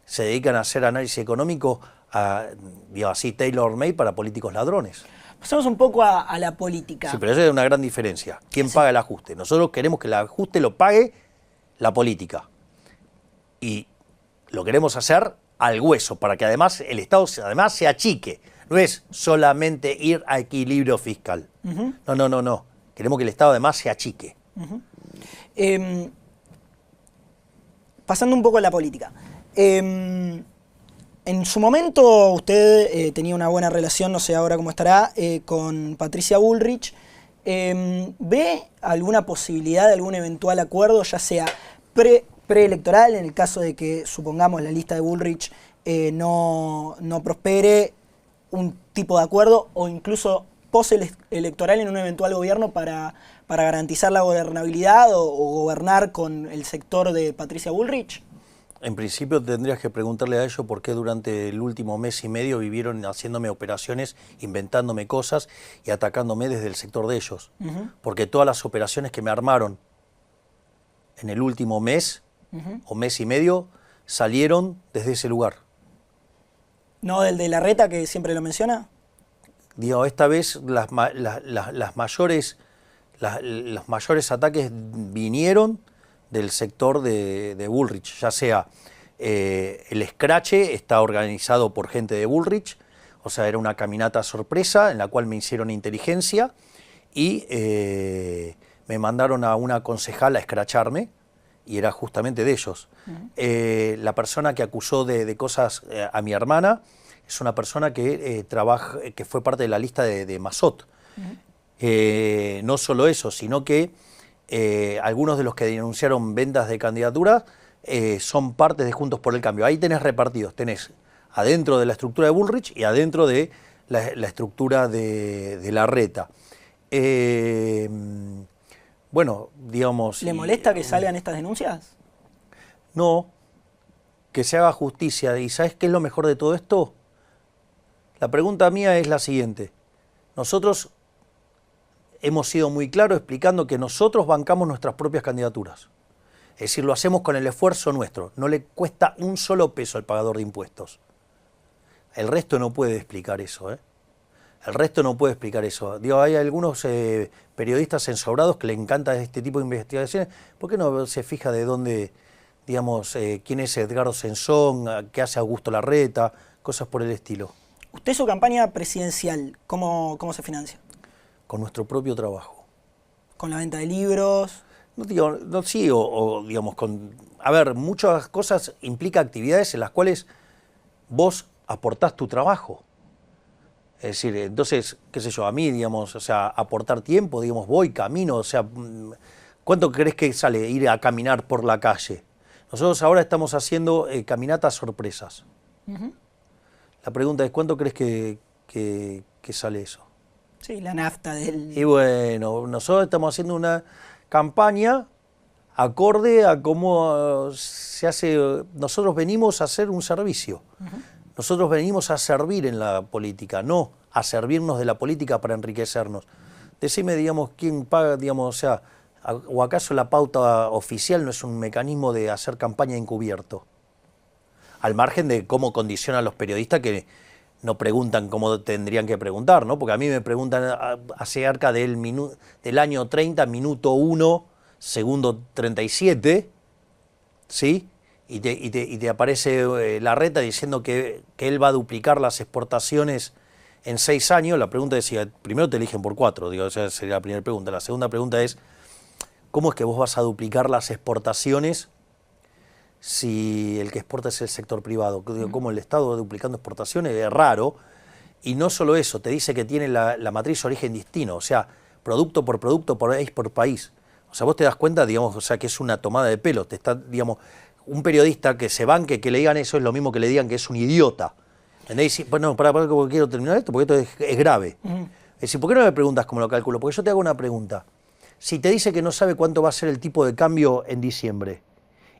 B: se dedican a hacer análisis económico, así tailor-made para políticos ladrones.
A: Pasamos un poco a la política.
B: Sí, pero eso es una gran diferencia. ¿Quién paga el ajuste? Nosotros queremos que el ajuste lo pague la política. Y lo queremos hacer al hueso, para que además el Estado se achique. No es solamente ir a equilibrio fiscal. No. Queremos que el Estado además se achique.
A: Pasando un poco a la política. En su momento usted tenía una buena relación, no sé ahora cómo estará, con Patricia Bullrich. ¿Ve alguna posibilidad de algún eventual acuerdo, ya sea preelectoral, en el caso de que, supongamos, la lista de Bullrich no prospere, un tipo de acuerdo, o incluso postelectoral en un eventual gobierno para garantizar la gobernabilidad o gobernar con el sector de Patricia Bullrich?
B: En principio tendrías que preguntarle a ellos por qué durante el último mes y medio vivieron haciéndome operaciones, inventándome cosas y atacándome desde el sector de ellos. Porque todas las operaciones que me armaron en el último mes o mes y medio salieron desde ese lugar.
A: ¿No del de Larreta, que siempre lo menciona?
B: digo, esta vez los mayores ataques vinieron del sector de Bullrich, ya sea el escrache está organizado por gente de Bullrich, o sea, era una caminata sorpresa en la cual me hicieron inteligencia y me mandaron a una concejal a escracharme, y era justamente de ellos. La persona que acusó de cosas a mi hermana es una persona que que fue parte de la lista de Mazot. No solo eso, sino que algunos de los que denunciaron ventas de candidatura son parte de Juntos por el Cambio. Ahí tenés repartidos, tenés adentro de la estructura de Bullrich y adentro de la estructura de Larreta. Bueno, digamos...
A: ¿Le molesta que salgan estas denuncias?
B: No, que se haga justicia. ¿Y sabes qué es lo mejor de todo esto? La pregunta mía es la siguiente. Nosotros hemos sido muy claros explicando que nosotros bancamos nuestras propias candidaturas. Es decir, lo hacemos con el esfuerzo nuestro. No le cuesta un solo peso al pagador de impuestos. El resto no puede explicar eso, ¿eh? El resto no puede explicar eso. Digo, hay algunos periodistas ensobrados que le encanta este tipo de investigaciones. ¿Por qué no se fija de dónde, digamos, quién es Edgardo Sensón, qué hace Augusto Larreta, cosas por el estilo?
A: ¿Usted su campaña presidencial, cómo se financia?
B: Con nuestro propio trabajo.
A: ¿Con la venta de libros?
B: No digo, no, sí, o digamos, a ver, muchas cosas implica actividades en las cuales vos aportás tu trabajo. Es decir, entonces, qué sé yo, a mí, digamos, o sea, aportar tiempo, digamos, voy, camino, o sea, ¿cuánto crees que sale ir a caminar por la calle? Nosotros ahora estamos haciendo caminatas sorpresas. La pregunta es, ¿cuánto crees que sale eso?
A: Sí, la nafta del...
B: Y bueno, nosotros estamos haciendo una campaña acorde a cómo se hace. Nosotros venimos a hacer un servicio. Nosotros venimos a servir en la política, no a servirnos de la política para enriquecernos. Decime, digamos, quién paga, digamos, o sea, o acaso la pauta oficial no es un mecanismo de hacer campaña encubierto. Al margen de cómo condicionan los periodistas que no preguntan como tendrían que preguntar, ¿no? Porque a mí me preguntan acerca del año 30, minuto 1, segundo 37, ¿sí? Y te aparece Larreta diciendo que él va a duplicar las exportaciones en 6 años. La pregunta es si primero te eligen por 4, digo, esa sería la primera pregunta. La segunda pregunta es, ¿cómo es que vos vas a duplicar las exportaciones si el que exporta es el sector privado? ¿Cómo el Estado va duplicando exportaciones? Es raro. Y no solo eso, te dice que tiene la matriz origen destino, o sea, producto, país por país. O sea, vos te das cuenta, digamos, o sea, que es una tomada de pelo. Te está, digamos, un periodista que se banque, que le digan eso, es lo mismo que le digan que es un idiota. ¿Entendés? Bueno, para porque quiero terminar esto, porque esto es grave. Es decir, ¿por qué no me preguntas cómo lo calculo? Porque yo te hago una pregunta. Si te dice que no sabe cuánto va a ser el tipo de cambio en diciembre,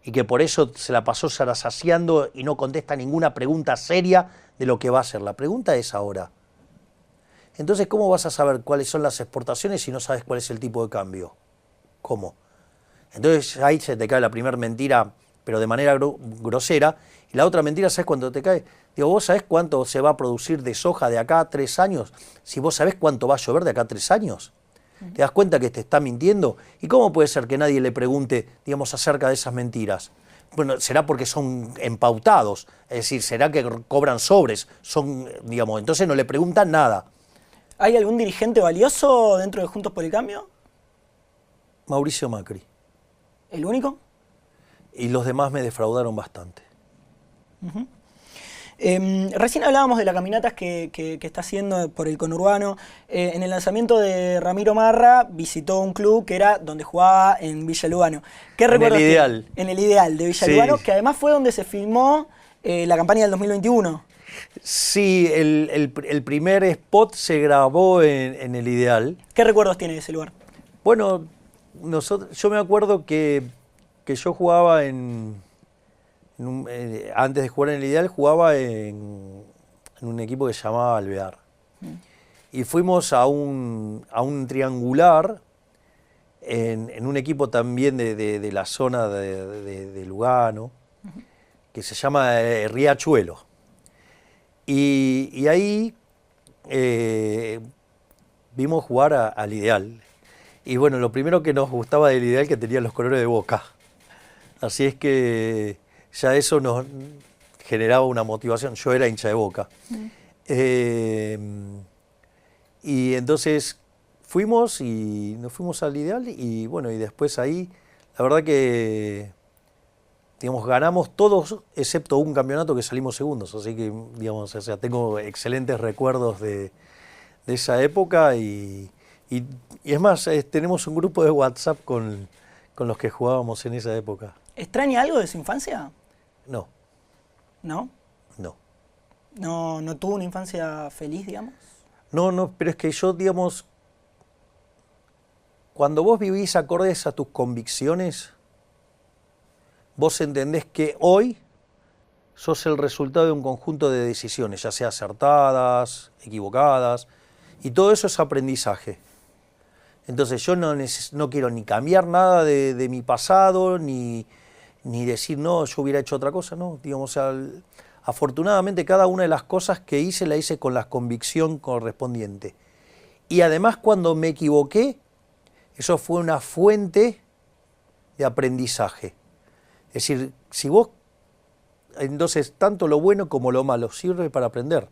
B: y que por eso se la pasó zarazaseando y no contesta ninguna pregunta seria de lo que va a hacer. La pregunta es ahora. Entonces, ¿cómo vas a saber cuáles son las exportaciones si no sabes cuál es el tipo de cambio? ¿Cómo? Entonces ahí se te cae la primera mentira, pero de manera grosera. Y la otra mentira, ¿sabes cuándo te cae? Digo, ¿vos sabés cuánto se va a producir de soja de acá a 3 años? Si vos sabés cuánto va a llover de acá a 3 años. ¿Te das cuenta que te está mintiendo? ¿Y cómo puede ser que nadie le pregunte, digamos, acerca de esas mentiras? Bueno, será porque son empautados, es decir, será que cobran sobres, digamos, entonces no le preguntan nada.
A: ¿Hay algún dirigente valioso dentro de Juntos por el Cambio?
B: Mauricio Macri.
A: ¿El único?
B: Y los demás me defraudaron bastante.
A: Recién hablábamos de las caminatas que está haciendo por el conurbano. En el lanzamiento de Ramiro Marra visitó un club que era donde jugaba en Villa Lugano. ¿Qué recuerdas? En el Ideal de Villa Lugano, que además fue donde se filmó la campaña del 2021.
B: Sí, el primer spot se grabó en el Ideal.
A: ¿Qué recuerdos tiene de ese lugar?
B: Bueno, yo me acuerdo que yo jugaba antes de jugar en el Ideal, jugaba en un equipo que se llamaba Alvear. Y fuimos a un triangular en un equipo también de la zona de Lugano, que se llama Riachuelo. Y ahí vimos jugar al Ideal. Y bueno, lo primero que nos gustaba del Ideal que tenía los colores de Boca. Así es que ya eso nos generaba una motivación. Yo era hincha de Boca. Y entonces fuimos y nos fuimos al Ideal y bueno, y después ahí, la verdad que, digamos, ganamos todos excepto un campeonato que salimos segundos. Así que, digamos, o sea, tengo excelentes recuerdos de esa época y es más, tenemos un grupo de WhatsApp con los que jugábamos en esa época.
A: ¿Extraña algo de su infancia?
B: No,
A: ¿No?
B: no.
A: ¿No tuvo una infancia feliz, digamos?
B: No, pero es que yo, digamos, cuando vos vivís acordes a tus convicciones, vos entendés que hoy sos el resultado de un conjunto de decisiones, ya sea acertadas, equivocadas, y todo eso es aprendizaje. Entonces yo no quiero ni cambiar nada de mi pasado, ni decir, no, yo hubiera hecho otra cosa, no. Digamos, afortunadamente cada una de las cosas que hice la hice con la convicción correspondiente. Y además cuando me equivoqué, eso fue una fuente de aprendizaje. Es decir, si vos, entonces tanto lo bueno como lo malo sirve para aprender.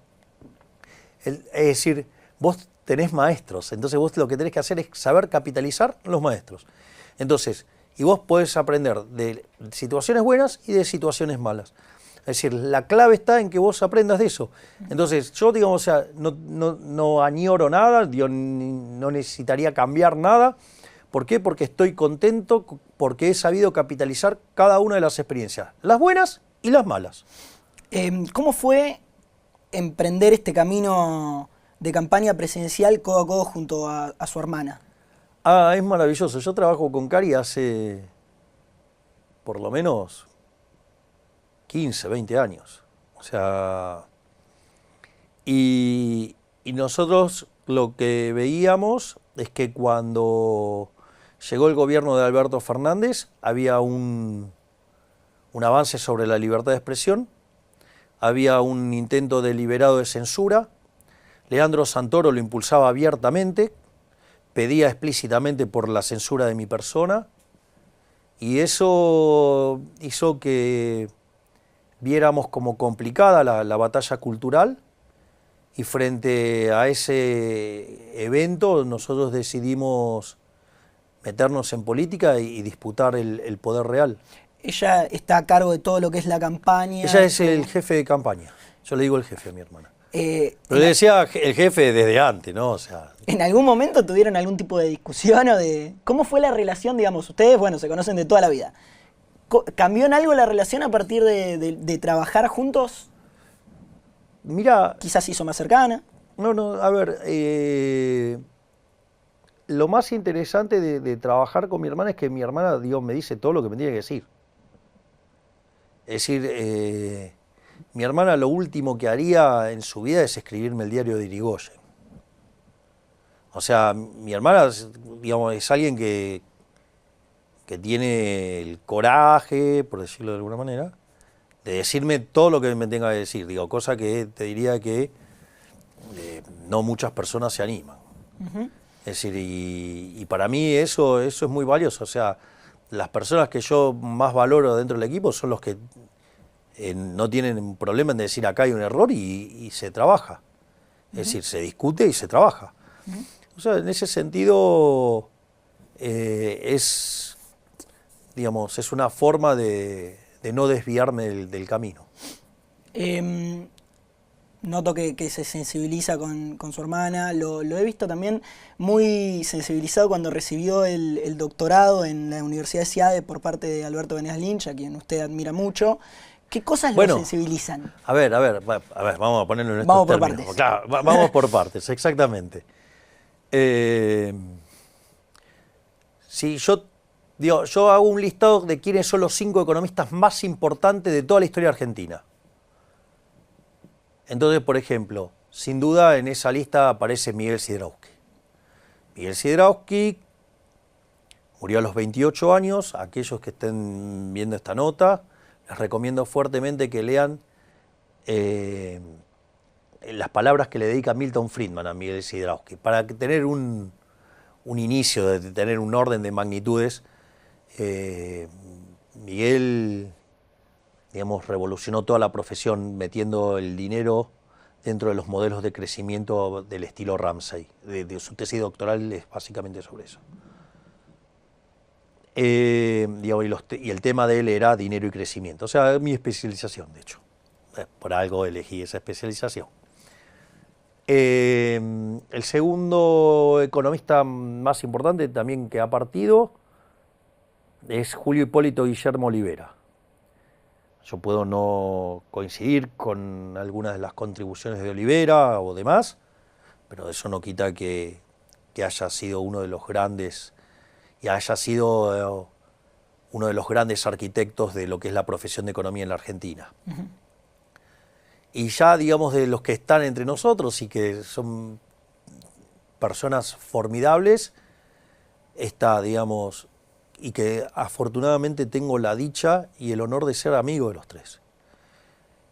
B: Es decir, vos tenés maestros, entonces vos lo que tenés que hacer es saber capitalizar los maestros. Entonces, y vos podés aprender de situaciones buenas y de situaciones malas. Es decir, la clave está en que vos aprendas de eso. Entonces, yo, digamos, o sea, no añoro nada, yo no necesitaría cambiar nada. ¿Por qué? Porque estoy contento, porque he sabido capitalizar cada una de las experiencias, las buenas y las malas.
A: ¿Cómo fue emprender este camino de campaña presidencial codo a codo junto a su hermana?
B: Es maravilloso. Yo trabajo con Cari hace por lo menos 15, 20 años. O sea, y nosotros lo que veíamos es que cuando llegó el gobierno de Alberto Fernández había un avance sobre la libertad de expresión, había un intento deliberado de censura, Leandro Santoro lo impulsaba abiertamente, pedía explícitamente por la censura de mi persona, y eso hizo que viéramos como complicada la batalla cultural, y frente a ese evento nosotros decidimos meternos en política y disputar el poder real.
A: Ella está a cargo de todo lo que es la campaña.
B: Ella es el jefe de campaña. Yo le digo el jefe a mi hermana. Pero le
A: en,
B: decía el jefe desde antes, ¿no? O sea,
A: ¿En algún momento tuvieron algún tipo de discusión o de cómo fue la relación, digamos? Ustedes, bueno, se conocen de toda la vida. ¿Cambió en algo la relación a partir de trabajar juntos?
B: mira,
A: Quizás se hizo más cercana.
B: no, a ver, lo más interesante de trabajar con mi hermana es que mi hermana, Dios, me dice todo lo que me tiene que decir. Es decir, mi hermana lo último que haría en su vida es escribirme el diario de Irigoyen. O sea, mi hermana, digamos, es alguien que tiene el coraje, por decirlo de alguna manera, de decirme todo lo que me tenga que decir. Digo, cosa que te diría que no muchas personas se animan. Es decir, y para mí eso es muy valioso. O sea, las personas que yo más valoro dentro del equipo son los que no tienen un problema en decir acá hay un error y se trabaja. Es decir, se discute y se trabaja. O sea, en ese sentido es una forma de no desviarme del camino.
A: Noto que se sensibiliza con su hermana. Lo he visto también muy sensibilizado cuando recibió el doctorado en la Universidad de Ciade por parte de Alberto Venegas Lynch, a quien usted admira mucho. ¿Qué cosas lo sensibilizan?
B: A ver, vamos a ponerlo en estos
A: vamos
B: términos.
A: Por partes.
B: Claro, vamos por partes, exactamente. Si yo hago un listado de quiénes son los 5 economistas más importantes de toda la historia argentina. Entonces, por ejemplo, sin duda en esa lista aparece Miguel Sidrowski. Miguel Sidrowski murió a los 28 años. Aquellos que estén viendo esta nota, les recomiendo fuertemente que lean las palabras que le dedica Milton Friedman a Miguel Sidrowski. Para tener un inicio, de tener un orden de magnitudes, Miguel, digamos, revolucionó toda la profesión metiendo el dinero dentro de los modelos de crecimiento del estilo Ramsey. Su tesis doctoral es básicamente sobre eso. Digamos, y el tema de él era dinero y crecimiento. O sea, mi especialización, de hecho. Por algo elegí esa especialización. El segundo economista más importante también que ha partido es Julio Hipólito Guillermo Olivera. Yo puedo no coincidir con algunas de las contribuciones de Olivera o demás, pero eso no quita que haya sido uno de los grandes y haya sido uno de los grandes arquitectos de lo que es la profesión de economía en la Argentina. Uh-huh. Y ya, digamos, de los que están entre nosotros y que son personas formidables, está, digamos, y que afortunadamente tengo la dicha y el honor de ser amigo de los tres,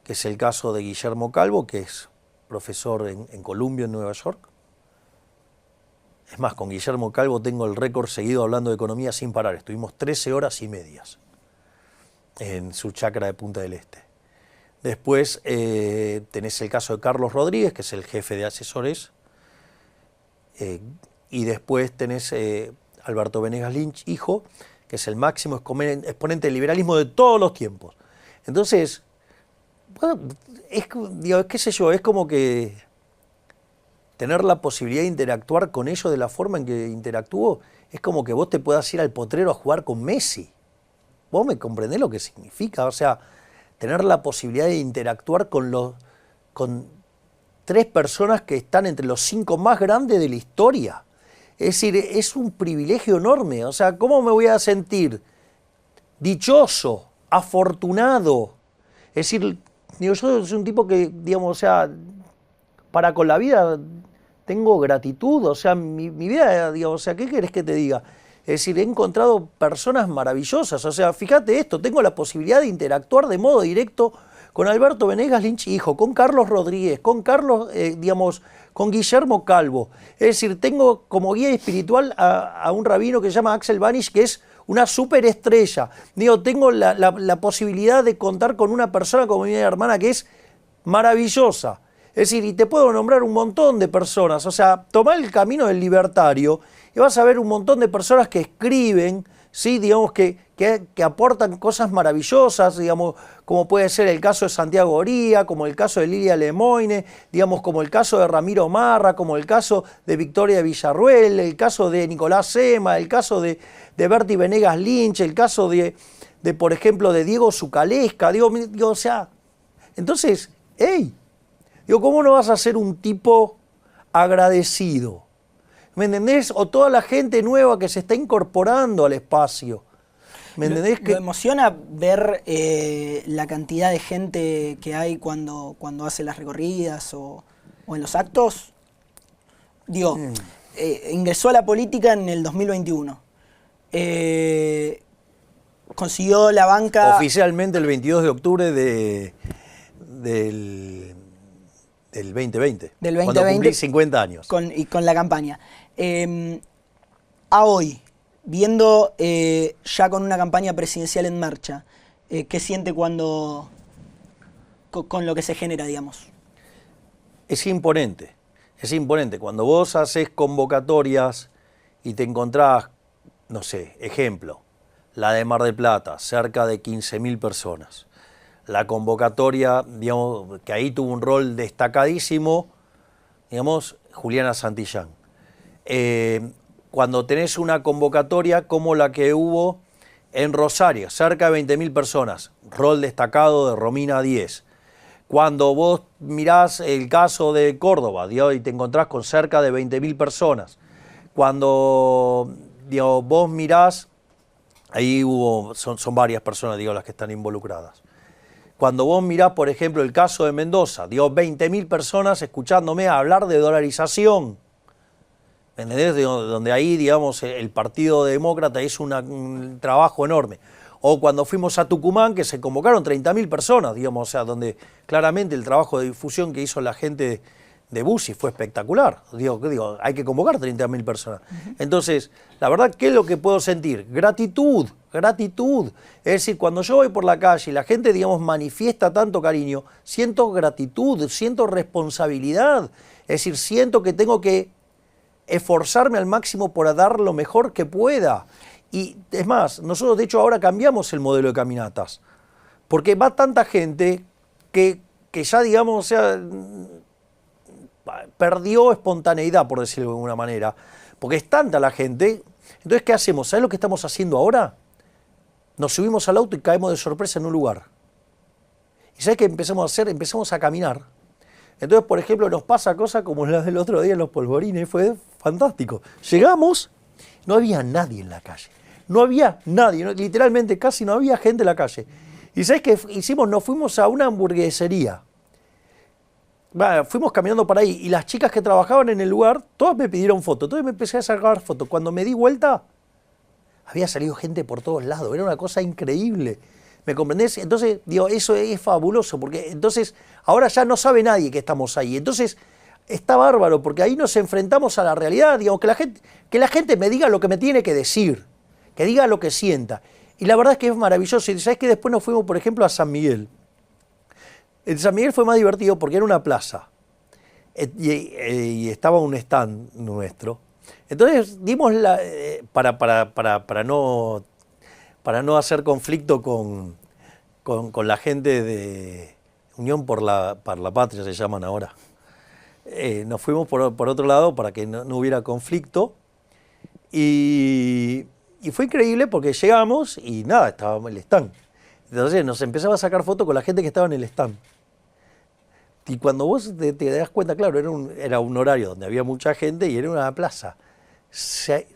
B: que es el caso de Guillermo Calvo, que es profesor en Columbia, en Nueva York. Es más, con Guillermo Calvo tengo el récord seguido hablando de economía sin parar. Estuvimos 13 horas y medias en su chacra de Punta del Este. Después tenés el caso de Carlos Rodríguez, que es el jefe de asesores, y después tenés Alberto Venegas Lynch, hijo, que es el máximo exponente del liberalismo de todos los tiempos. Entonces, bueno, qué sé yo, es como que tener la posibilidad de interactuar con ellos de la forma en que interactúo, es como que vos te puedas ir al potrero a jugar con Messi. ¿Vos me comprendés lo que significa? O sea, tener la posibilidad de interactuar con tres personas que están entre los 5 más grandes de la historia. Es decir, es un privilegio enorme. O sea, ¿cómo me voy a sentir dichoso, afortunado? Es decir, yo soy un tipo que, digamos, o sea, para con la vida tengo gratitud. O sea, mi vida, digamos, o sea, ¿qué querés que te diga? Es decir, he encontrado personas maravillosas. O sea, fíjate esto, tengo la posibilidad de interactuar de modo directo con Alberto Venegas Lynch, hijo, con Carlos Rodríguez, con Carlos, con Guillermo Calvo. Es decir, tengo como guía espiritual a un rabino que se llama Axel Banish, que es una superestrella. Digo, tengo la posibilidad de contar con una persona como mi hermana que es maravillosa. Es decir, y te puedo nombrar un montón de personas. O sea, tomá el camino del libertario y vas a ver un montón de personas que escriben, ¿sí? Digamos, que aportan cosas maravillosas, digamos, como puede ser el caso de Santiago Oría, como el caso de Lilia Lemoine, digamos, como el caso de Ramiro Marra, como el caso de Victoria Villarruel, el caso de Nicolás Sema, el caso de Berti Venegas Lynch, el caso de por ejemplo, de Diego Zucalesca, digo, o sea, entonces, hey, digo, ¿cómo no vas a ser un tipo agradecido? ¿Me entendés? O toda la gente nueva que se está incorporando al espacio. ¿Me entendés?
A: ¿Lo emociona ver la cantidad de gente que hay cuando hace las recorridas o en los actos? Digo, ingresó a la política en el 2021. Consiguió la banca...
B: Oficialmente el 22 de octubre del 2020.
A: Del 2020.
B: Cuando cumplí 50 años.
A: Con la campaña. A hoy, viendo ya con una campaña presidencial en marcha, ¿qué siente con lo que se genera, digamos?
B: Es imponente, es imponente. Cuando vos haces convocatorias y te encontrás, no sé, ejemplo, la de Mar del Plata, cerca de 15.000 personas. La convocatoria, digamos, que ahí tuvo un rol destacadísimo, digamos, Juliana Santillán. Cuando tenés una convocatoria como la que hubo en Rosario, cerca de 20.000 personas, rol destacado de Romina Díez. Cuando vos mirás el caso de Córdoba, digamos, y te encontrás con cerca de 20.000 personas. Cuando, digamos, vos mirás, ahí son varias personas, digo, las que están involucradas. Cuando vos mirás, por ejemplo, el caso de Mendoza, digo, 20.000 personas escuchándome hablar de dolarización. ¿Me entendés? Donde ahí, digamos, el Partido Demócrata hizo un trabajo enorme. O cuando fuimos a Tucumán, que se convocaron 30.000 personas, digamos, o sea, donde claramente el trabajo de difusión que hizo la gente de Bussi fue espectacular. Digo, hay que convocar 30.000 personas. Entonces, la verdad, ¿qué es lo que puedo sentir? Gratitud, gratitud. Es decir, cuando yo voy por la calle y la gente, digamos, manifiesta tanto cariño, siento gratitud, siento responsabilidad. Es decir, siento que tengo que esforzarme al máximo por dar lo mejor que pueda. Y es más, nosotros de hecho ahora cambiamos el modelo de caminatas, porque va tanta gente que ya, digamos, o sea, perdió espontaneidad, por decirlo de alguna manera, porque es tanta la gente. Entonces, ¿qué hacemos? ¿Sabes lo que estamos haciendo ahora? Nos subimos al auto y caemos de sorpresa en un lugar. ¿Y sabes qué empezamos a hacer? Empezamos a caminar. Entonces, por ejemplo, nos pasa cosas como la del otro día en los polvorines, fue fantástico. Llegamos, no había nadie en la calle. No había nadie, literalmente casi no había gente en la calle. ¿Y sabes qué hicimos? Nos fuimos a una hamburguesería. Fuimos caminando para ahí y las chicas que trabajaban en el lugar, todas me pidieron fotos. Entonces me empecé a sacar fotos. Cuando me di vuelta, había salido gente por todos lados. Era una cosa increíble. ¿Me comprendés? Entonces, digo, eso es fabuloso, porque entonces ahora ya no sabe nadie que estamos ahí. Entonces, está bárbaro, porque ahí nos enfrentamos a la realidad, digamos, que la gente me diga lo que me tiene que decir, que diga lo que sienta. Y la verdad es que es maravilloso. Y sabés que después nos fuimos, por ejemplo, a San Miguel. En San Miguel fue más divertido porque era una plaza y estaba un stand nuestro. Entonces dimos para no hacer conflicto con la gente de Unión por la Patria, se llaman ahora. Nos fuimos por otro lado para que no hubiera conflicto y fue increíble porque llegamos y nada, estábamos en el stand. Entonces nos empezaba a sacar fotos con la gente que estaba en el stand. Y cuando vos te das cuenta, claro, era un horario donde había mucha gente y era una plaza. Se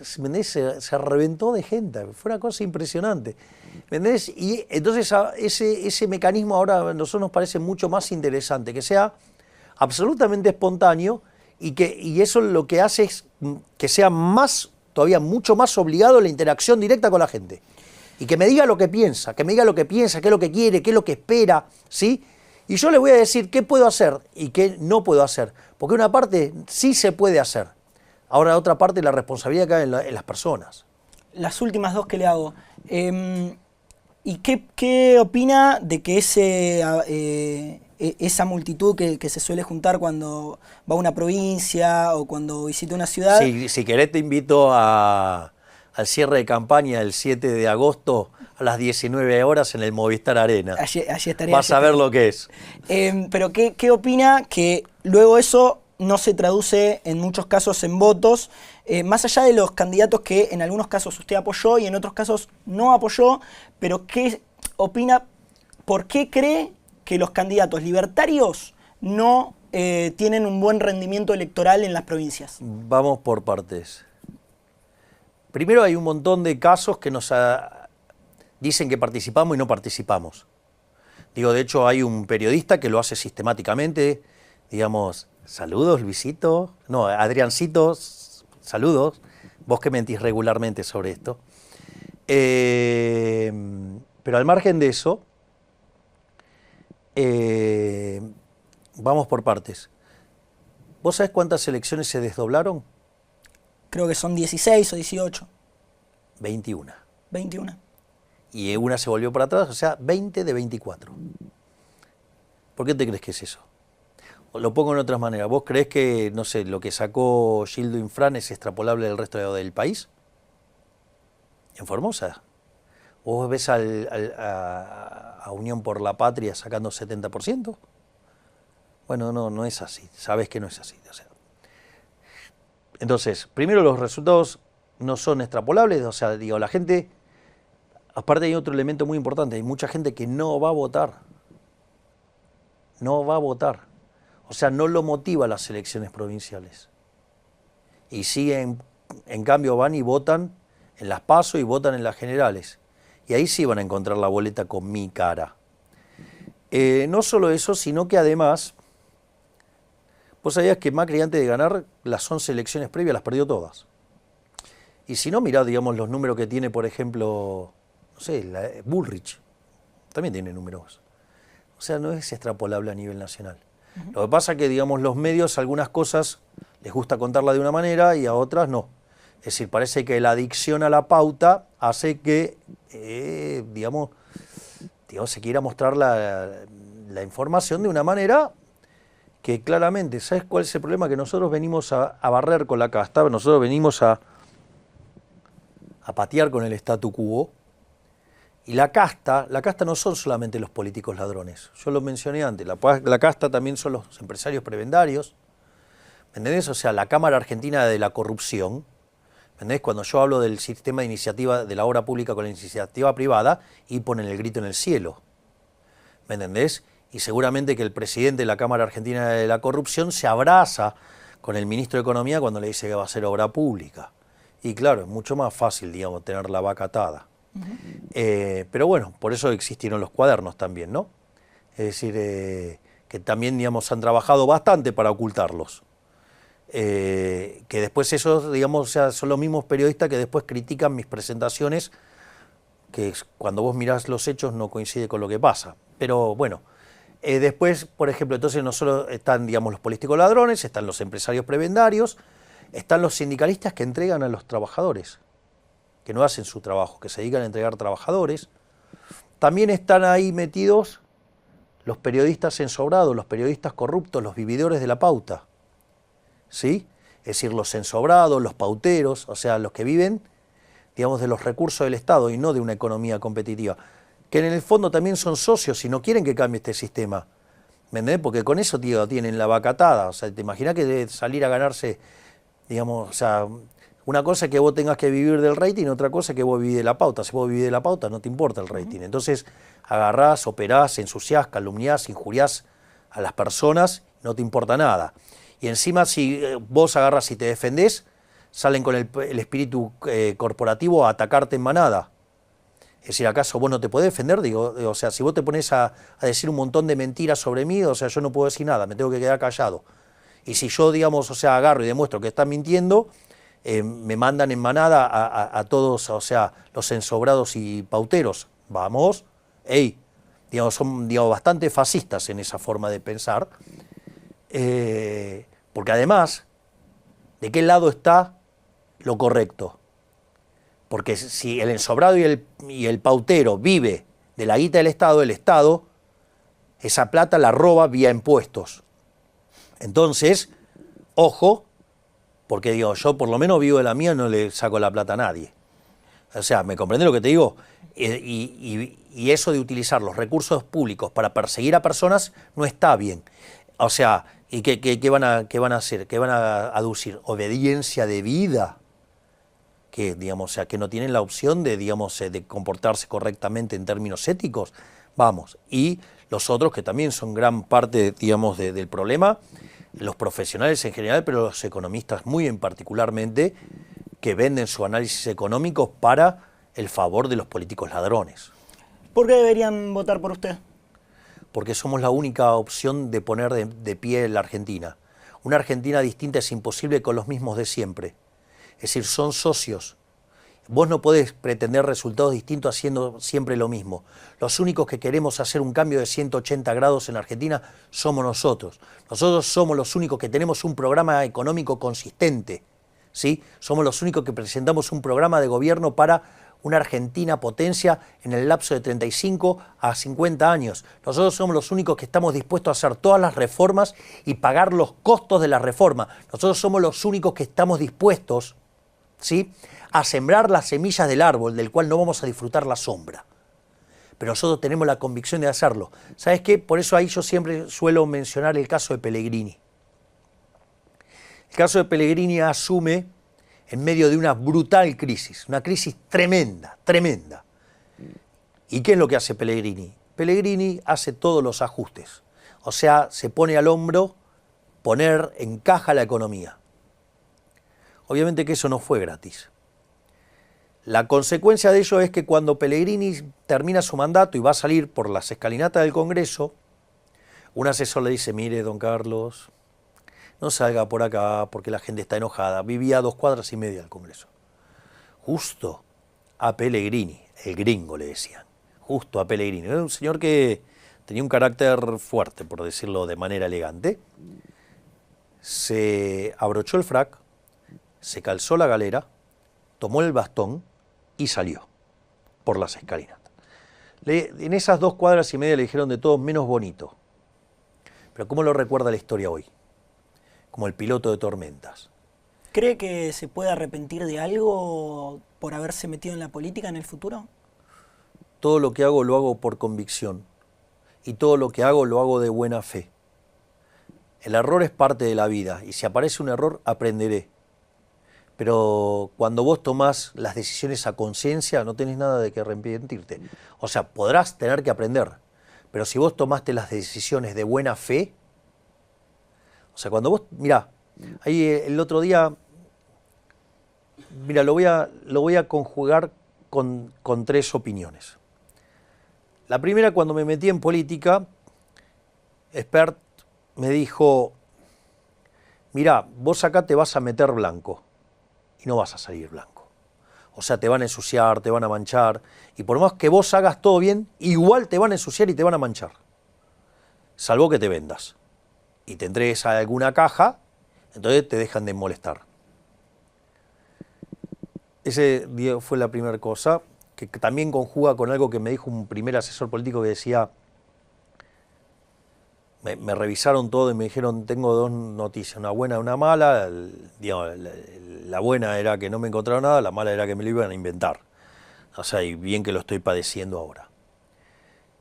B: reventó de gente, fue una cosa impresionante. ¿Me entendés? Y entonces ese mecanismo ahora a nosotros nos parece mucho más interesante, que sea absolutamente espontáneo y eso lo que hace es que sea todavía mucho más obligado la interacción directa con la gente. Y que me diga lo que piensa, qué es lo que quiere, qué es lo que espera, ¿sí? Y yo le voy a decir qué puedo hacer y qué no puedo hacer. Porque una parte sí se puede hacer. Ahora la otra parte, la responsabilidad cae en las personas.
A: Las últimas dos que le hago. ¿Y qué opina de que esa multitud que se suele juntar cuando va a una provincia o cuando visita una ciudad?
B: Sí, si querés te invito al cierre de campaña el 7 de agosto a las 19 horas en el Movistar Arena.
A: Allí estaré.
B: Vas a ver lo que es.
A: Pero ¿qué opina que luego eso no se traduce en muchos casos en votos, más allá de los candidatos que en algunos casos usted apoyó y en otros casos no apoyó, pero qué opina, por qué cree que los candidatos libertarios no tienen un buen rendimiento electoral en las provincias?
B: Vamos por partes. Primero hay un montón de casos que nos dicen que participamos y no participamos. Digo, de hecho hay un periodista que lo hace sistemáticamente, digamos, saludos Luisito, no, Adriancito, saludos, vos que mentís regularmente sobre esto. Pero al margen de eso, vamos por partes. ¿Vos sabés cuántas elecciones se desdoblaron?
A: Creo que son 16 o 18.
B: 21.
A: 21.
B: Y una se volvió para atrás, o sea, 20 de 24. ¿Por qué te crees que es eso? Lo pongo en otras maneras. ¿Vos creés que, no sé, lo que sacó Gildo Infran es extrapolable del resto del país? En Formosa. ¿Vos ves a Unión por la Patria sacando 70%? Bueno, no es así. Sabés que no es así. O sea, entonces, primero los resultados no son extrapolables. O sea, digo, la gente... Aparte hay otro elemento muy importante. Hay mucha gente que no va a votar. No va a votar. O sea, no lo motiva las elecciones provinciales. Y siguen, en cambio van y votan en las PASO y votan en las generales. Y ahí sí van a encontrar la boleta con mi cara. No solo eso, sino que además, vos sabías que Macri antes de ganar las 11 elecciones previas las perdió todas. Y si no, mirá, digamos, los números que tiene, por ejemplo, no sé, Bullrich, también tiene números. O sea, no es extrapolable a nivel nacional. Lo que pasa es que, digamos, los medios, algunas cosas les gusta contarla de una manera y a otras no. Es decir, parece que la adicción a la pauta hace que, digamos, se quiera mostrar la información de una manera que claramente, ¿sabes cuál es el problema? Que nosotros venimos a barrer con la casta, nosotros venimos a patear con el statu quo. Y la casta no son solamente los políticos ladrones. Yo lo mencioné antes, la casta también son los empresarios prebendarios. ¿Me entendés? O sea, la Cámara Argentina de la Corrupción. ¿Me entendés? Cuando yo hablo del sistema de iniciativa de la obra pública con la iniciativa privada, y ponen el grito en el cielo. ¿Me entendés? Y seguramente que el presidente de la Cámara Argentina de la Corrupción se abraza con el ministro de Economía cuando le dice que va a hacer obra pública. Y claro, es mucho más fácil, digamos, tener la vaca atada. Pero bueno, por eso existieron los cuadernos también, ¿no? Es decir, que también, digamos, han trabajado bastante para ocultarlos. Que después esos, digamos, o sea, son los mismos periodistas que después critican mis presentaciones, que cuando vos mirás los hechos no coincide con lo que pasa. Pero bueno, después, por ejemplo, entonces no solo están, digamos, los políticos ladrones, están los empresarios prebendarios, están los sindicalistas que entregan a los trabajadores, que no hacen su trabajo, que se dedican a entregar trabajadores. También están ahí metidos los periodistas ensobrados, los periodistas corruptos, los vividores de la pauta, ¿sí? Es decir, los ensobrados, los pauteros, o sea, los que viven, digamos, de los recursos del Estado y no de una economía competitiva, que en el fondo también son socios y no quieren que cambie este sistema, ¿me entendés? Porque con eso, tío, tienen la vaca atada. O sea, te imaginas que de salir a ganarse, digamos, o sea, una cosa es que vos tengas que vivir del rating, otra cosa es que vos vivís de la pauta. Si vos vivís de la pauta, no te importa el rating. Entonces, agarrás, operás, ensuciás, calumniás, injuriás a las personas, no te importa nada. Y encima, si vos agarrás y te defendés, salen con el espíritu corporativo a atacarte en manada. Es decir, ¿acaso vos no te podés defender? Digo, o sea, si vos te pones a decir un montón de mentiras sobre mí, o sea, yo no puedo decir nada, me tengo que quedar callado. Y si yo, digamos, o sea, agarro y demuestro que están mintiendo, me mandan en manada a todos, o sea, los ensobrados y pauteros. Vamos, digamos, son, digamos, bastante fascistas en esa forma de pensar, porque además, ¿de qué lado está lo correcto? Porque si el ensobrado y el pautero vive de la guita del Estado, el Estado esa plata la roba vía impuestos. Entonces, ojo, porque digo, yo por lo menos vivo de la mía, no le saco la plata a nadie. O sea, ¿me comprendés lo que te digo? Y eso de utilizar los recursos públicos para perseguir a personas no está bien. O sea, ¿y qué van a hacer? ¿Qué van a aducir? Obediencia de vida. Que, digamos, o sea, que no tienen la opción de, digamos, de comportarse correctamente en términos éticos. Vamos. Y los otros, que también son gran parte, digamos, del problema, los profesionales en general, pero los economistas muy en particularmente, que venden su análisis económico para el favor de los políticos ladrones.
A: ¿Por qué deberían votar por usted?
B: Porque somos la única opción de poner de pie la Argentina. Una Argentina distinta es imposible con los mismos de siempre. Es decir, son socios. Vos no podés pretender resultados distintos haciendo siempre lo mismo. Los únicos que queremos hacer un cambio de 180 grados en Argentina somos nosotros. Nosotros somos los únicos que tenemos un programa económico consistente, ¿sí? Somos los únicos que presentamos un programa de gobierno para una Argentina potencia en el lapso de 35 a 50 años. Nosotros somos los únicos que estamos dispuestos a hacer todas las reformas y pagar los costos de la reforma. Nosotros somos los únicos que estamos dispuestos, ¿sí?, a sembrar las semillas del árbol del cual no vamos a disfrutar la sombra. Pero nosotros tenemos la convicción de hacerlo. ¿Sabes qué? Por eso ahí yo siempre suelo mencionar el caso de Pellegrini. El caso de Pellegrini asume en medio de una brutal crisis, una crisis tremenda, tremenda. ¿Y qué es lo que hace Pellegrini? Pellegrini hace todos los ajustes. O sea, se pone al hombro poner en caja la economía. Obviamente que eso no fue gratis. La consecuencia de ello es que cuando Pellegrini termina su mandato y va a salir por las escalinatas del Congreso, un asesor le dice, mire, don Carlos, no salga por acá porque la gente está enojada. Vivía a 2,5 cuadras del Congreso. Justo a Pellegrini, el gringo le decían, justo a Pellegrini. Era un señor que tenía un carácter fuerte, por decirlo de manera elegante. Se abrochó el frac, se calzó la galera, tomó el bastón y salió por las escalinatas. En esas 2 cuadras y media le dijeron de todo menos bonito. Pero ¿cómo lo recuerda la historia hoy? Como el piloto de tormentas.
A: ¿Cree que se puede arrepentir de algo por haberse metido en la política en el futuro?
B: Todo lo que hago lo hago por convicción y todo lo que hago lo hago de buena fe. El error es parte de la vida y si aparece un error aprenderé. Pero cuando vos tomás las decisiones a conciencia no tenés nada de que arrepentirte. O sea, podrás tener que aprender, pero si vos tomaste las decisiones de buena fe, o sea, cuando vos, mirá, ahí el otro día, mira, lo voy a conjugar con 3 opiniones. La primera, cuando me metí en política, Espert me dijo, mirá, vos acá te vas a meter blanco y no vas a salir blanco. O sea, te van a ensuciar, te van a manchar, y por más que vos hagas todo bien, igual te van a ensuciar y te van a manchar. Salvo que te vendas y te entregues a alguna caja, entonces te dejan de molestar. Ese fue la primera cosa, que también conjuga con algo que me dijo un primer asesor político que decía, me revisaron todo y me dijeron, tengo 2 noticias, una buena y una mala. La buena era que no me encontraron nada, la mala era que me lo iban a inventar. O sea, y bien que lo estoy padeciendo ahora.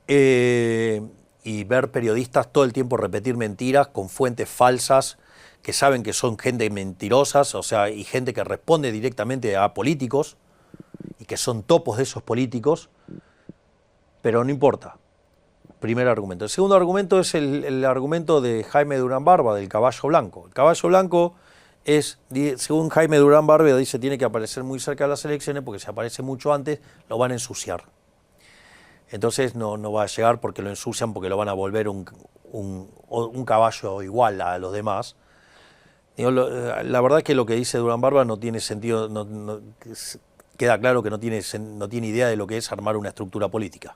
B: Y ver periodistas todo el tiempo repetir mentiras con fuentes falsas, que saben que son gente mentirosas, o sea, y gente que responde directamente a políticos, y que son topos de esos políticos, pero no importa. Primer argumento. El segundo argumento es el argumento de Jaime Durán Barba, del caballo blanco. El caballo blanco es, según Jaime Durán Barba, dice tiene que aparecer muy cerca de las elecciones porque si aparece mucho antes lo van a ensuciar. Entonces no va a llegar porque lo ensucian, porque lo van a volver un caballo igual a los demás. Digo, la verdad es que lo que dice Durán Barba no tiene sentido, queda claro que no tiene idea de lo que es armar una estructura política.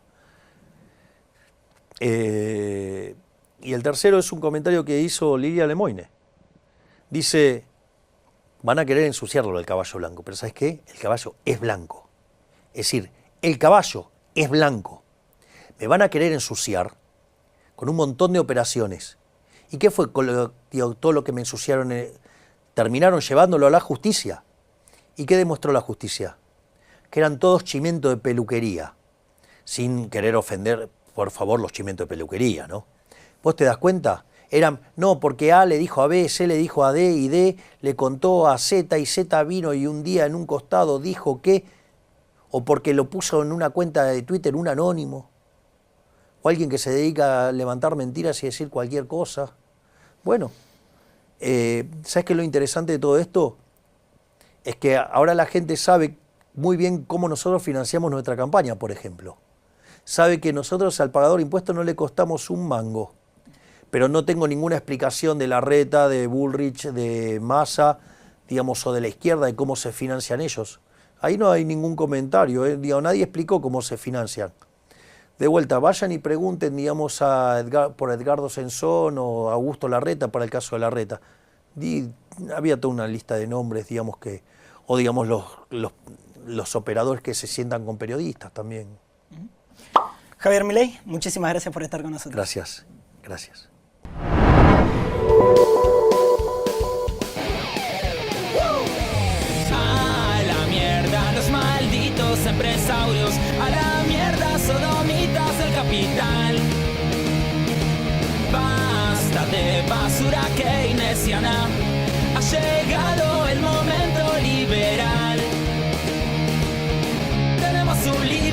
B: Y el tercero es un comentario que hizo Lilia Lemoine. Dice, van a querer ensuciarlo el caballo blanco, pero ¿sabes qué? El caballo es blanco. Es decir, el caballo es blanco. Me van a querer ensuciar con un montón de operaciones. ¿Y qué fue con todo lo que me ensuciaron? Terminaron llevándolo a la justicia. ¿Y qué demostró la justicia? Que eran todos chimentos de peluquería. Sin querer ofender, por favor, los chimentos de peluquería, ¿no? ¿Vos te das cuenta? Eran, no, porque A le dijo a B, C le dijo a D y D le contó a Z y Z vino y un día en un costado dijo que, o porque lo puso en una cuenta de Twitter un anónimo, o alguien que se dedica a levantar mentiras y decir cualquier cosa. Bueno, ¿sabes qué es lo interesante de todo esto? Es que ahora la gente sabe muy bien cómo nosotros financiamos nuestra campaña, por ejemplo. Sabe que nosotros al pagador de impuestos no le costamos un mango, pero no tengo ninguna explicación de Larreta, de Bullrich, de Massa, digamos, o de la izquierda, de cómo se financian ellos. Ahí no hay ningún comentario, digamos, nadie explicó cómo se financian. De vuelta, vayan y pregunten, digamos, por Edgardo Sensón o Augusto Larreta, para el caso de Larreta. Había toda una lista de nombres, digamos, o digamos los operadores que se sientan con periodistas también.
A: Javier Milei, muchísimas gracias por estar con nosotros.
B: Gracias, gracias.
C: A la mierda los malditos empresarios, a la mierda sodomitas del capital. Basta de basura keynesiana, ha llegado el momento liberal. Tenemos un líder